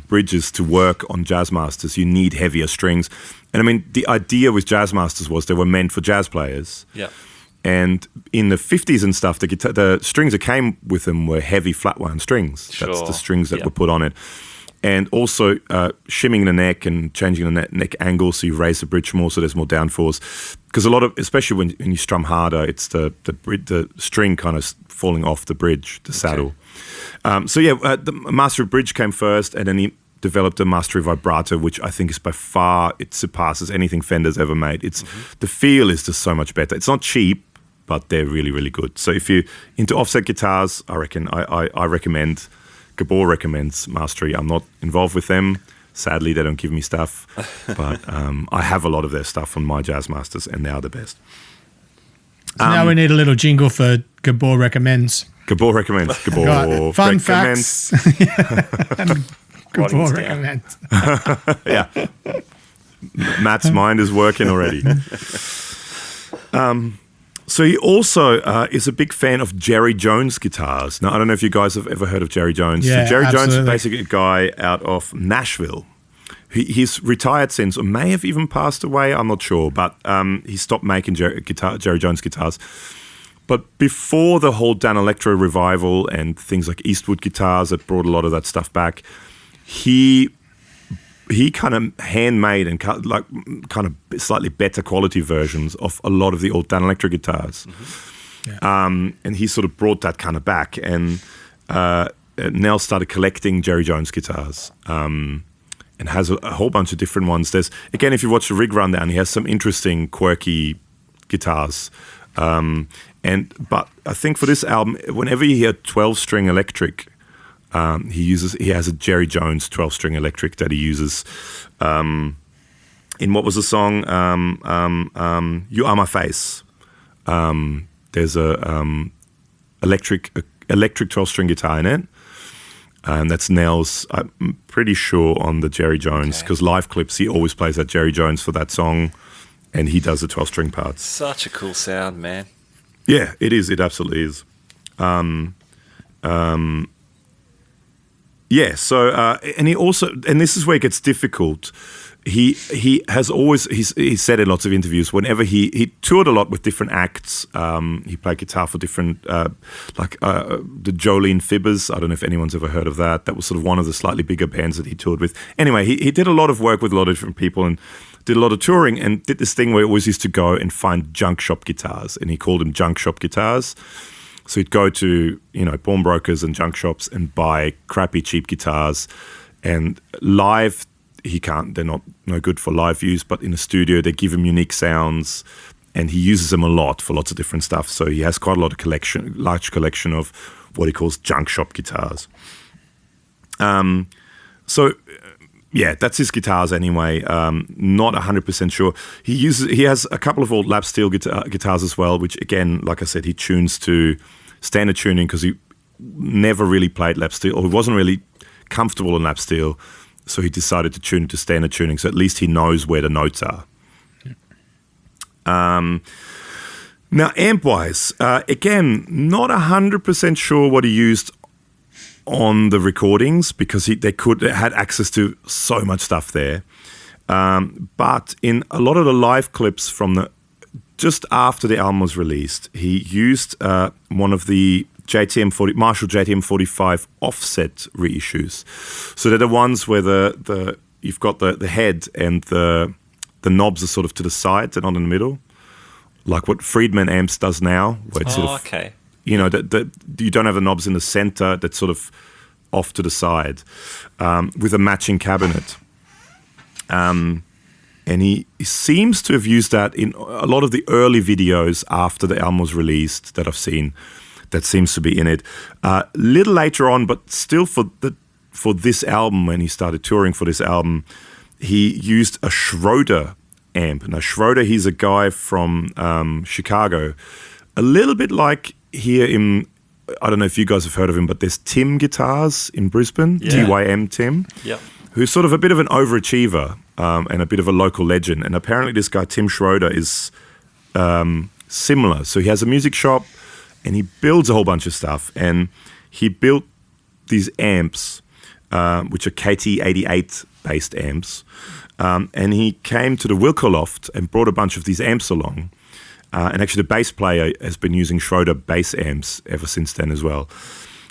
bridges to work on Jazzmasters, you need heavier strings. And I mean, the idea with Jazzmasters was they were meant for jazz players. Yeah. And in the 50s and stuff, the strings that came with them were heavy flat wound strings. Sure. That's the strings that were put on it. And also shimming the neck and changing the neck angle so you raise the bridge more so there's more downforce. Because a lot of, especially when you strum harder, it's the string kind of falling off the bridge, the saddle. The Mastery Bridge came first, and then he developed a Mastery Vibrato, which I think is by far, it surpasses anything Fender's ever made. It's the feel is just so much better. It's not cheap, but they're really, really good. So if you're into offset guitars, I reckon I recommend. Gabor recommends Mastery. I'm not involved with them. Sadly, they don't give me stuff, but I have a lot of their stuff on my Jazzmasters, and they are the best. So now we need a little jingle for Gabor recommends. Gabor recommends. Gabor Right. Fun recommends. facts. Gabor recommends. Yeah. Matt's mind is working already. So he also is a big fan of Jerry Jones guitars. Now, I don't know if you guys have ever heard of Jerry Jones. Yeah, so Jerry absolutely. Jones is basically a guy out of Nashville. He's retired since, or may have even passed away, I'm not sure. But he stopped making Jerry Jones guitars. But before the whole Dan Electro revival and things like Eastwood guitars that brought a lot of that stuff back, he kind of handmade and kind of slightly better quality versions of a lot of the old Dan Electro guitars. And he sort of brought that kind of back, and Nell started collecting Jerry Jones guitars and has a whole bunch of different ones. There's, again, if you watch the rig rundown, he has some interesting, quirky guitars. But I think for this album, whenever you hear 12-string electric, he has a Jerry Jones 12-string electric that he uses in what was the song You Are My Face. There's a electric 12-string guitar in it, and that's Nell's, I'm pretty sure, on the Jerry Jones, because live clips he always plays that Jerry Jones for that song, and he does the 12-string parts. Such a cool sound, man. Yeah, it is. It absolutely is. Yeah, so and he also, and this is where it gets difficult. He has always, he's said in lots of interviews, whenever he toured a lot with different acts. He played guitar for different, the Jolene Fibbers. I don't know if anyone's ever heard of that. That was sort of one of the slightly bigger bands that he toured with. Anyway, he did a lot of work with a lot of different people and did a lot of touring, and did this thing where he always used to go and find junk shop guitars, and he called them junk shop guitars. So he'd go to, pawnbrokers and junk shops and buy crappy, cheap guitars. And live, they're no good for live use, but in the studio, they give him unique sounds, and he uses them a lot for lots of different stuff. So he has quite a lot of large collection of what he calls junk shop guitars. Yeah, that's his guitars anyway. Not 100% sure. He has a couple of old lap steel guitars as well, which again, like I said, he tunes to standard tuning because he never really played lap steel, or he wasn't really comfortable on lap steel, so he decided to tune it to standard tuning, so at least he knows where the notes are. Now, amp-wise, again, not 100% sure what he used on the recordings because they had access to so much stuff there. But in a lot of the live clips from just after the album was released, he used one of the Marshall JTM 45 offset reissues. So they're the ones where you've got the head and the knobs are sort of to the side, they're not in the middle, like what Friedman amps does now, where it's sort of, okay. You know, that you don't have the knobs in the center, that's sort of off to the side, with a matching cabinet. And he seems to have used that in a lot of the early videos after the album was released that I've seen. That seems to be in it. Little later on, but still for this album, when he started touring for this album, he used a Schroeder amp. Now, Schroeder, he's a guy from Chicago. A little bit like here in, I don't know if you guys have heard of him, but there's Tim Guitars in Brisbane, TYM Tim, who's sort of a bit of an overachiever and a bit of a local legend. And apparently this guy, Tim Schroeder, is similar. So he has a music shop and he builds a whole bunch of stuff. And he built these amps, which are KT88 based amps. And he came to the Wilco Loft and brought a bunch of these amps along. And actually the bass player has been using Schroeder bass amps ever since then as well.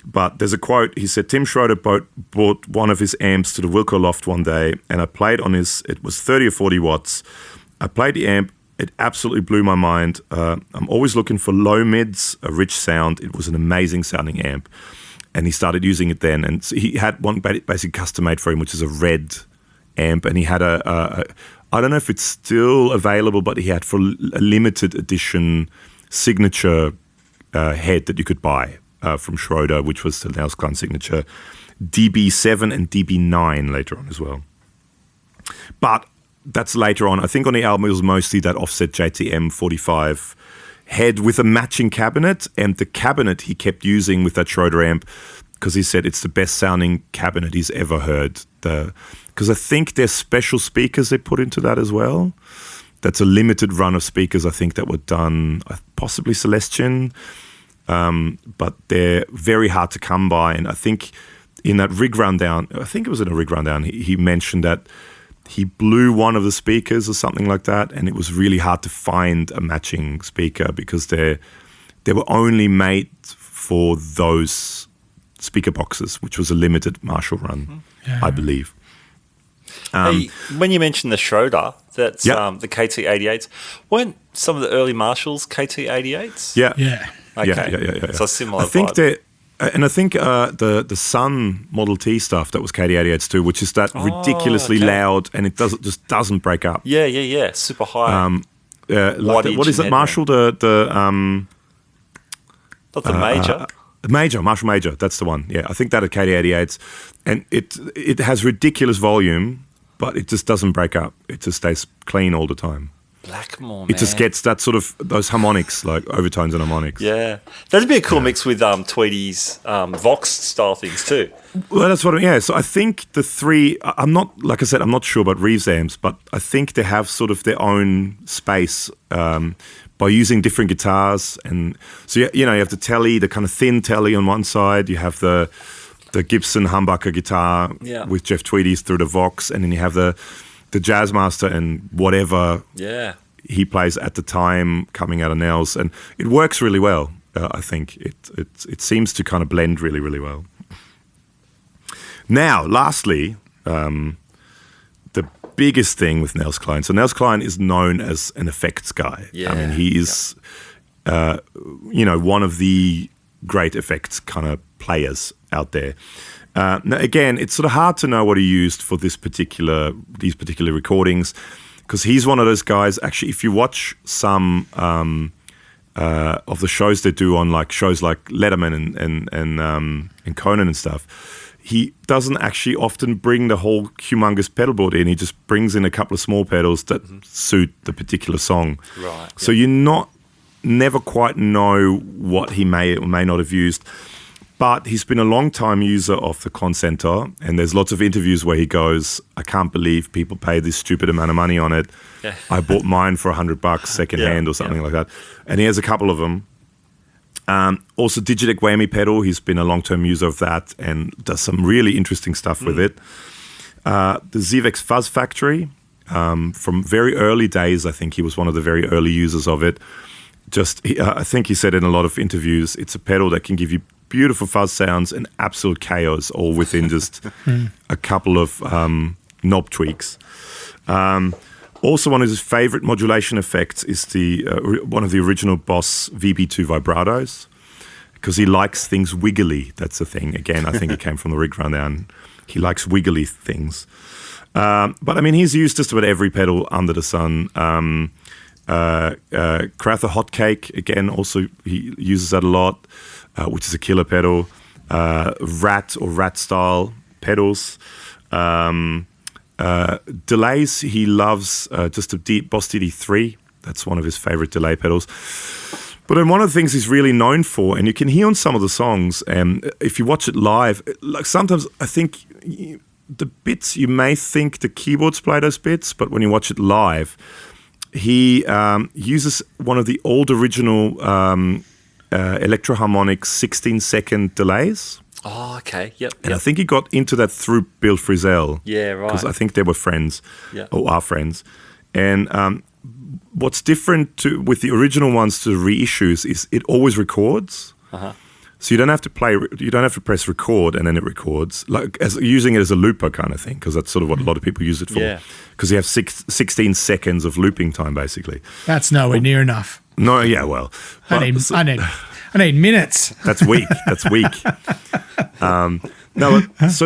But there's a quote, he said, Tim Schroeder brought one of his amps to the Wilco Loft one day, and I played on it was 30 or 40 watts. I played the amp, it absolutely blew my mind. I'm always looking for low mids, a rich sound. It was an amazing sounding amp. And he started using it then. And so he had one basically custom made for him, which is a red amp. And he had I don't know if it's still available, but he had for a limited edition signature head that you could buy from Schroeder, which was the Nels Cline signature, DB7 and DB9 later on as well. But that's later on. I think on the album it was mostly that offset JTM 45 head with a matching cabinet, and the cabinet he kept using with that Schroeder amp because he said it's the best sounding cabinet he's ever heard. Because I think there's special speakers they put into that as well. That's a limited run of speakers, I think, that were done, possibly Celestion, but they're very hard to come by. And I think in that rig rundown, I think it was in a rig rundown, he mentioned that he blew one of the speakers or something like that, and it was really hard to find a matching speaker because they were only made for those speaker boxes, which was a limited Marshall run, I believe. Hey, when you mentioned the Schroeder, that's the KT88s, weren't some of the early Marshalls KT88s? Yeah. Okay. Yeah. So similar. I think I think the Sun Model T stuff that was KT88s too, which is that ridiculously loud and it just doesn't break up. Yeah. Super high. Like what is it, Marshall? The not the major. Marshall Major, that's the one. Yeah, I think that at KT88s, and it has ridiculous volume, but it just doesn't break up. It just stays clean all the time. Blackmore, man. It just gets that sort of those harmonics, like overtones and harmonics. Yeah, that'd be a cool mix with Tweedy's Vox style things too. Well, that's what. Yeah, so I think the three. I'm not, like I said, I'm not sure about Reeves amps, but I think they have sort of their own space by using different guitars. And so you have the telly, the kind of thin telly on one side. You have the Gibson humbucker guitar with Jeff Tweedy through the Vox, and then you have the Jazzmaster and whatever he plays at the time coming out of Nels, and it works really well. I think it seems to kind of blend really, really well. Now, lastly, the biggest thing with Nels Cline. So Nels Cline is known as an effects guy. Yeah. I mean, he is, one of the great effects kind of players out there. Now, again, it's sort of hard to know what he used for these particular recordings, because he's one of those guys. Actually, if you watch some of the shows they do on shows like Letterman and Conan and stuff, he doesn't actually often bring the whole humongous pedal board in. He just brings in a couple of small pedals that suit the particular song. Right. So you never quite know what he may or may not have used. But he's been a long-time user of the Concenter, and there's lots of interviews where he goes, I can't believe people pay this stupid amount of money on it. Yeah. I bought mine for $100 secondhand or something like that. And he has a couple of them. Also, Digitech Whammy pedal, he's been a long-term user of that and does some really interesting stuff with it. The Zivex Fuzz Factory, from very early days, I think he was one of the very early users of it. I think he said in a lot of interviews, it's a pedal that can give you beautiful fuzz sounds and absolute chaos, all within just a couple of knob tweaks. Also, one of his favorite modulation effects is one of the original Boss VB2 vibratos, because he likes things wiggly. That's the thing. Again, I think it came from the Rig Rundown. He likes wiggly things. But I mean, he's used just about every pedal under the sun. Crowther Hotcake, again, also he uses that a lot, which is a killer pedal. Rat or Rat style pedals. Delays, he loves just a Boss DD3. That's one of his favorite delay pedals. But then one of the things he's really known for, and you can hear on some of the songs, if you watch it live, like sometimes I think the bits, you may think the keyboards play those bits, but when you watch it live, he uses one of the old original Electro-Harmonix 16-second delays. Oh, okay. Yep. And I think he got into that through Bill Frisell. Yeah, right. Because I think they were friends, or are friends. And what's different with the original ones to the reissues is it always records. So you don't have to press record and then it records, like using it as a looper kind of thing, because that's sort of what a lot of people use it for. Yeah. Because you have 16 seconds of looping time, basically. That's nowhere near enough. No, yeah, well. I need minutes. That's weak. That's weak. So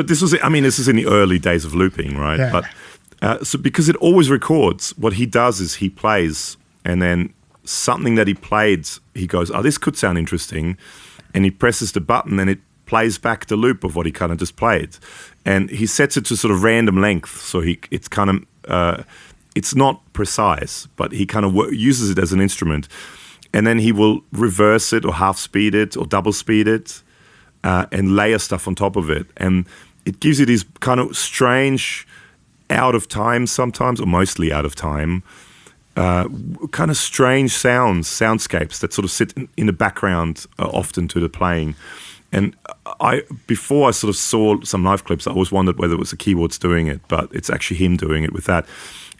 this is in the early days of looping, right? Yeah. But so because it always records, what he does is he plays, and then something that he played, he goes, oh, this could sound interesting. And he presses the button and it plays back the loop of what he kind of just played. And he sets it to sort of random length. So it's kind of, it's not precise, but he kind of uses it as an instrument. And then he will reverse it or half speed it or double speed it and layer stuff on top of it. And it gives you these kind of strange, out of time sometimes, or mostly out of time, kind of strange soundscapes that sort of sit in the background often to the playing. And before I sort of saw some live clips, I always wondered whether it was the keyboards doing it, but it's actually him doing it with that.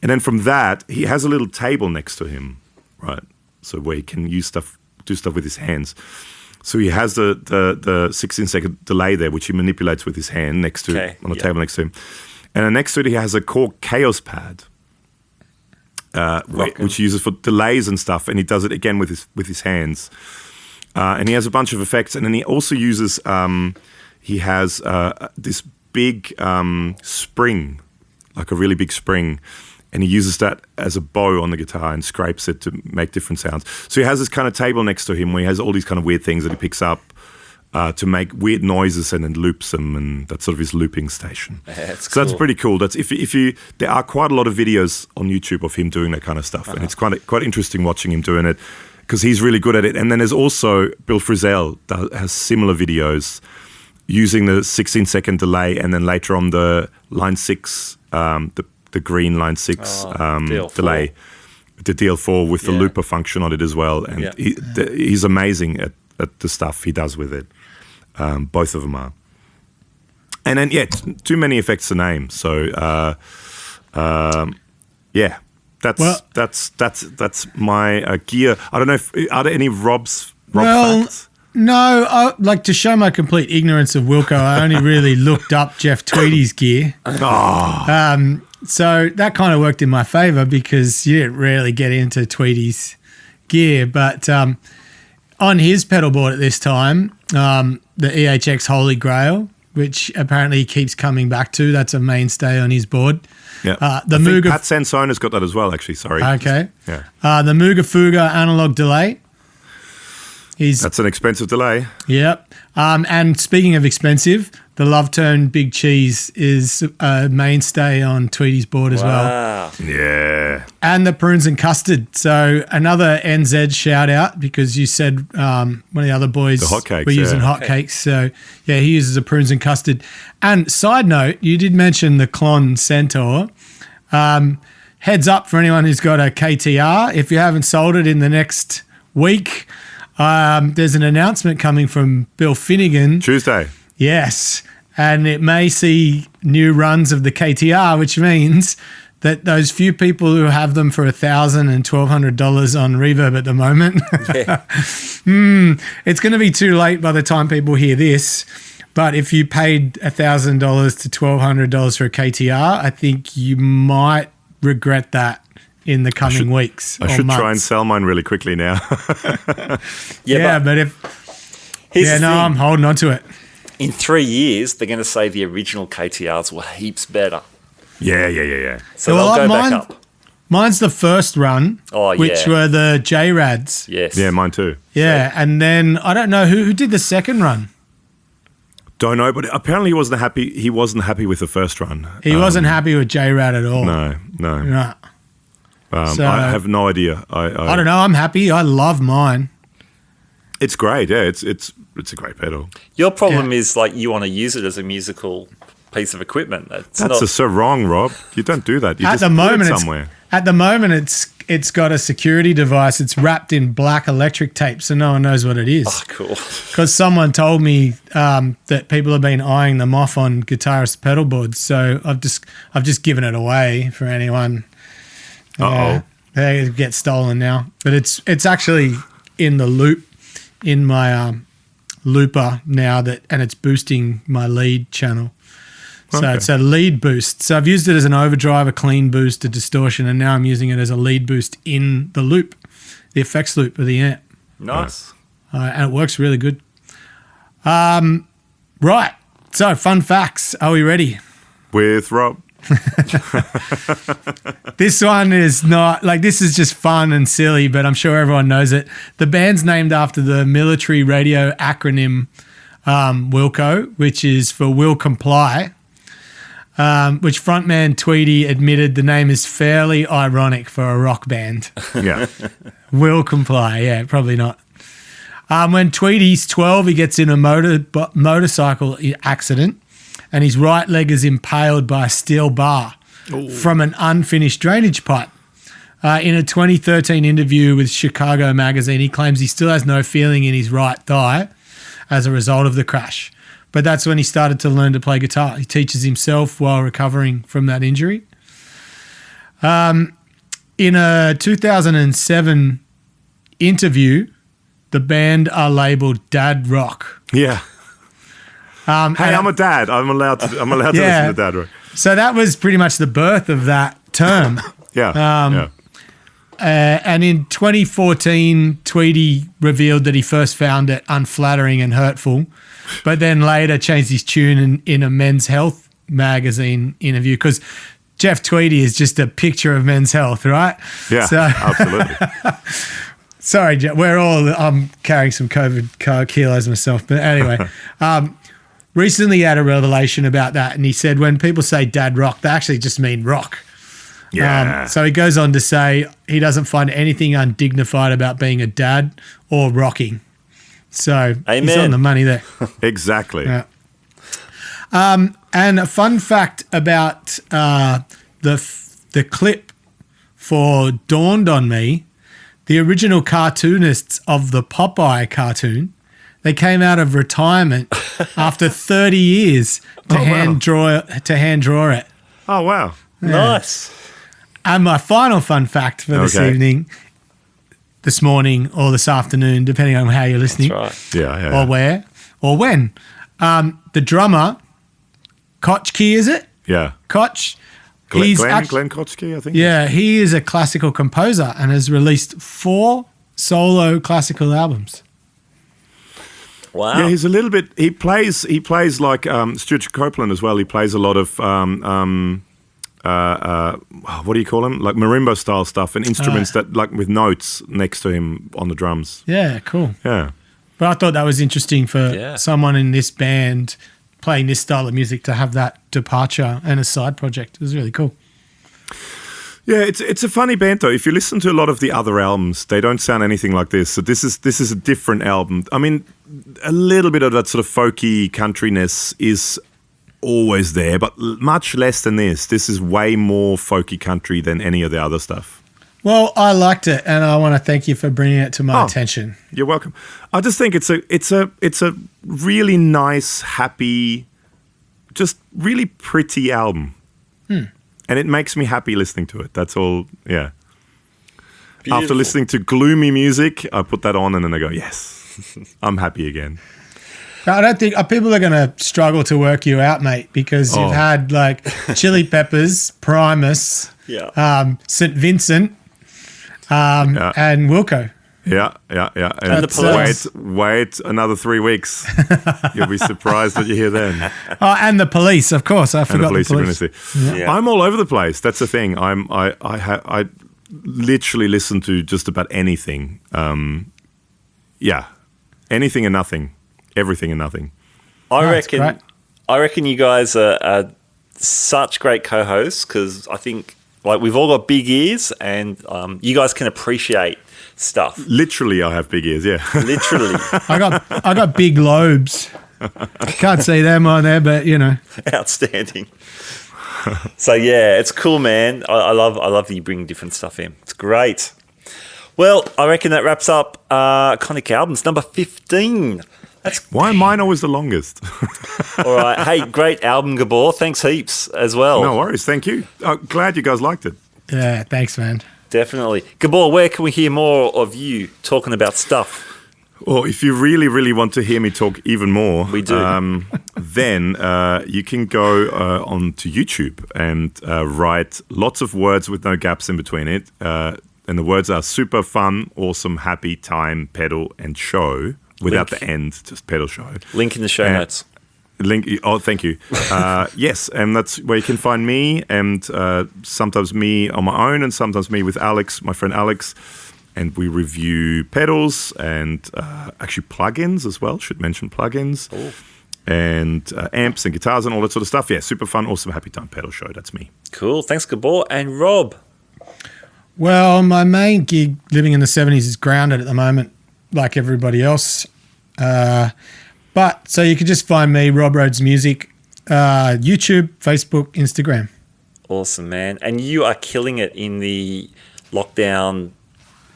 And then from that, he has a little table next to him, right? So where he can do stuff with his hands. So he has the 16-second delay there, which he manipulates with his hand on the table next to him. And then next to it, he has a Korg Chaos Pad, which he uses for delays and stuff, and he does it again with his hands. And he has a bunch of effects, and then he also uses this big spring, like a really big spring, and he uses that as a bow on the guitar and scrapes it to make different sounds. So he has this kind of table next to him where he has all these kind of weird things that he picks up to make weird noises and then loops them, and that's sort of his looping station. So that's pretty cool. That's if you there are quite a lot of videos on YouTube of him doing that kind of stuff, and it's quite interesting watching him doing it because he's really good at it. And then there's also Bill Frisell has similar videos using the 16-second delay, and then later on the line 6, the green line 6 delay, the DL4 with the looper function on it as well. And he's amazing at the stuff he does with it. Both of them are. And then, too many effects to name. So, that's my gear. I don't know are there any Rob facts? No, like to show my complete ignorance of Wilco, I only really looked up Jeff Tweedy's gear. So that kind of worked in my favor because you didn't really get into Tweedy's gear. But on his pedal board at this time, the EHX Holy Grail, which apparently he keeps coming back to, that's a mainstay on his board. Yeah, I think Pat Sanson has got that as well, actually. Sorry. Okay. Yeah. The Muga Fuga analog delay. That's an expensive delay. Yep. And speaking of expensive, the Love Tone Big Cheese is a mainstay on Tweety's board as well. Wow. Yeah. And the prunes and custard. So another NZ shout out, because you said one of the other boys The hotcakes, were using hotcakes. So yeah, he uses the prunes and custard. And side note, you did mention the Clon Centaur. Heads up for anyone who's got a KTR. If you haven't sold it in the next week, there's an announcement coming from Bill Finnegan. Tuesday. Yes. And it may see new runs of the KTR, which means that those few people who have them for $1,000 and $1,200 on Reverb at the moment, it's going to be too late by the time people hear this. But if you paid $1,000 to $1,200 for a KTR, I think you might regret that in the coming weeks. I should try and sell mine really quickly now. But I'm holding on to it. In 3 years, they're going to say the original KTRs were heaps better. Yeah. So they'll go back up. Mine's the first run, which were the J-Rads. Yes. Yeah, mine too. Yeah, and then I don't know who did the second run. Don't know, but apparently he wasn't happy with the first run. He wasn't happy with J-Rad at all. No. No. So, I have no idea. I don't know. I'm happy. I love mine. It's great. Yeah, it's a great pedal. Your problem is like you want to use it as a musical piece of equipment. That's so wrong, Rob. You don't do that. You at just the moment, put it somewhere. At the moment, it's got a security device. It's wrapped in black electric tape, so no one knows what it is. Oh, cool. Because someone told me that people have been eyeing them off on guitarist pedal boards, so I've just given it away for anyone. They get stolen now, but it's actually in the loop in my looper now and it's boosting my lead channel. So it's a lead boost. So I've used it as an overdrive, a clean boost, a distortion, and now I'm using it as a lead boost in the loop, the effects loop of the amp. Nice. And it works really good. Right. So fun facts. Are we ready? With Rob. This one is not this is just fun and silly, but I'm sure everyone knows it. The band's named after the military radio acronym Wilco, which is for Will Comply, which frontman Tweety admitted the name is fairly ironic for a rock band. Yeah. Will Comply, yeah, probably not. When Tweety's 12, he gets in a motorcycle accident and his right leg is impaled by a steel bar from an unfinished drainage pipe. In a 2013 interview with Chicago Magazine, he claims he still has no feeling in his right thigh as a result of the crash. But that's when he started to learn to play guitar. He teaches himself while recovering from that injury. In a 2007 interview, the band are labeled Dad Rock. Yeah. Hey, I'm a dad. I'm allowed to listen to Dad Rock. So that was pretty much the birth of that term. Yeah. And in 2014, Tweety revealed that he first found it unflattering and hurtful, but then later changed his tune in a Men's Health magazine interview, because Jeff Tweety is just a picture of Men's Health, right? Yeah, absolutely. Sorry, Jeff. I'm carrying some COVID kilos myself, but anyway. Recently he had a revelation about that, and he said when people say dad rock, they actually just mean rock. Yeah. So he goes on to say he doesn't find anything undignified about being a dad or rocking. So He's on the money there. Exactly. Yeah. And a fun fact about the clip for Dawned on Me, the original cartoonists of the Popeye cartoon, they came out of retirement after 30 years to hand draw it. Oh, wow. Yeah. Nice. And my final fun fact for this evening, this morning or this afternoon, depending on how you're listening. That's right. Yeah. Or where or when. The drummer, Kotchke, is it? Yeah. Koch. Glenn Kotchke, I think. Yeah, he is a classical composer and has released 4 solo classical albums. Wow. Yeah, he's a little bit. He plays like Stuart Copeland as well. He plays a lot of what do you call them? Like marimba style stuff and instruments that like with notes next to him on the drums. Yeah, cool. Yeah. But I thought that was interesting for someone in this band playing this style of music to have that departure and a side project. It was really cool. Yeah, it's a funny band though. If you listen to a lot of the other albums, they don't sound anything like this. So this is a different album. I mean, a little bit of that sort of folky countryness is always there, but much less than this. This is way more folky country than any of the other stuff. Well, I liked it, and I want to thank you for bringing it to my attention. You're welcome. I just think it's a really nice, happy, just really pretty album. And it makes me happy listening to it. That's all, yeah. Beautiful. After listening to gloomy music, I put that on and then I go, yes, I'm happy again. I don't think people are going to struggle to work you out, mate, because you've had like Chili Peppers, Primus, St. Vincent, and Wilco. Yeah. And wait another 3 weeks. You'll be surprised what you hear then. Oh, and the Police, of course. I forgot the Police. Yeah. I'm all over the place. That's the thing. I literally listen to just about anything. Anything and nothing. Everything and nothing. I reckon you guys are such great co-hosts because I think like we've all got big ears and you guys can appreciate stuff. Literally, I have big ears. Yeah, literally. I got big lobes. Can't see them on there, but you know, outstanding. So yeah, it's cool, man. I love that you bring different stuff in. It's great. Well, I reckon that wraps up Iconic Albums number 15. Why are mine always the longest? All right. Hey, great album, Gabor. Thanks heaps as well. No worries. Thank you. Glad you guys liked it. Yeah, thanks, man. Definitely. Gabor, where can we hear more of you talking about stuff? Well, if you really, really want to hear me talk even more, we do. Then you can go onto YouTube and write lots of words with no gaps in between it. And the words are super fun, awesome, happy, time, pedal, and show. Without the end, just pedal show. Link in the show notes. Thank you. Yes, and that's where you can find me, and sometimes me on my own, and sometimes me with Alex, my friend Alex, and we review pedals and actually plugins as well. Should mention plugins. Oh. And amps and guitars and all that sort of stuff. Yeah, super fun, awesome, happy time pedal show. That's me. Cool. Thanks, Gabor. And Rob? Well, my main gig living in the 70s is grounded at the moment, like everybody else. But so you can just find me, Rob Rhodes Music, YouTube, Facebook, Instagram. Awesome, man. And you are killing it in the lockdown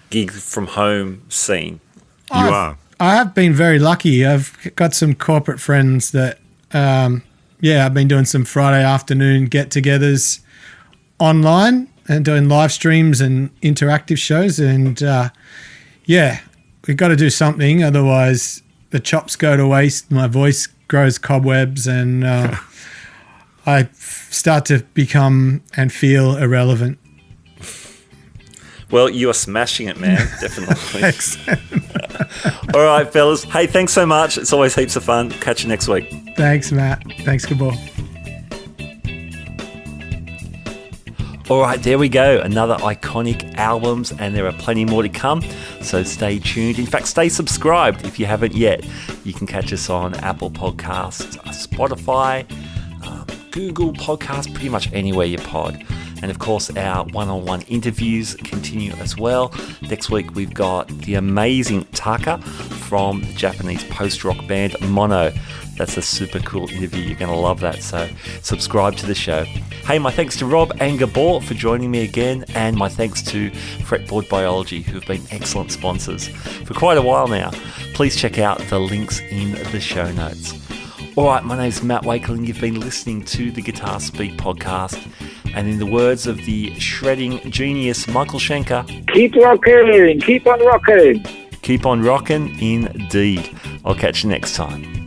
gig from home scene. You are. I have been very lucky. I've got some corporate friends that, I've been doing some Friday afternoon get-togethers online and doing live streams and interactive shows. And, we've got to do something. Otherwise, the chops go to waste. My voice grows cobwebs and I start to become and feel irrelevant. Well, you are smashing it, man. Definitely. Thanks. All right, fellas. Hey, thanks so much. It's always heaps of fun. Catch you next week. Thanks, Matt. Thanks, Gabor. All right, there we go. Another Iconic Albums, and there are plenty more to come. So stay tuned. In fact, stay subscribed if you haven't yet. You can catch us on Apple Podcasts, Spotify, Google Podcasts, pretty much anywhere you pod. And of course, our one-on-one interviews continue as well. Next week, we've got the amazing Taka from the Japanese post-rock band Mono. That's a super cool interview. You're going to love that. So subscribe to the show. Hey, my thanks to Rob and Gabor for joining me again. And my thanks to Fretboard Biology, who have been excellent sponsors for quite a while now. Please check out the links in the show notes. All right, my name's Matt Wakeling. You've been listening to the Guitar Speak podcast. And in the words of the shredding genius Michael Schenker, keep rocking, keep on rocking. Keep on rocking indeed. I'll catch you next time.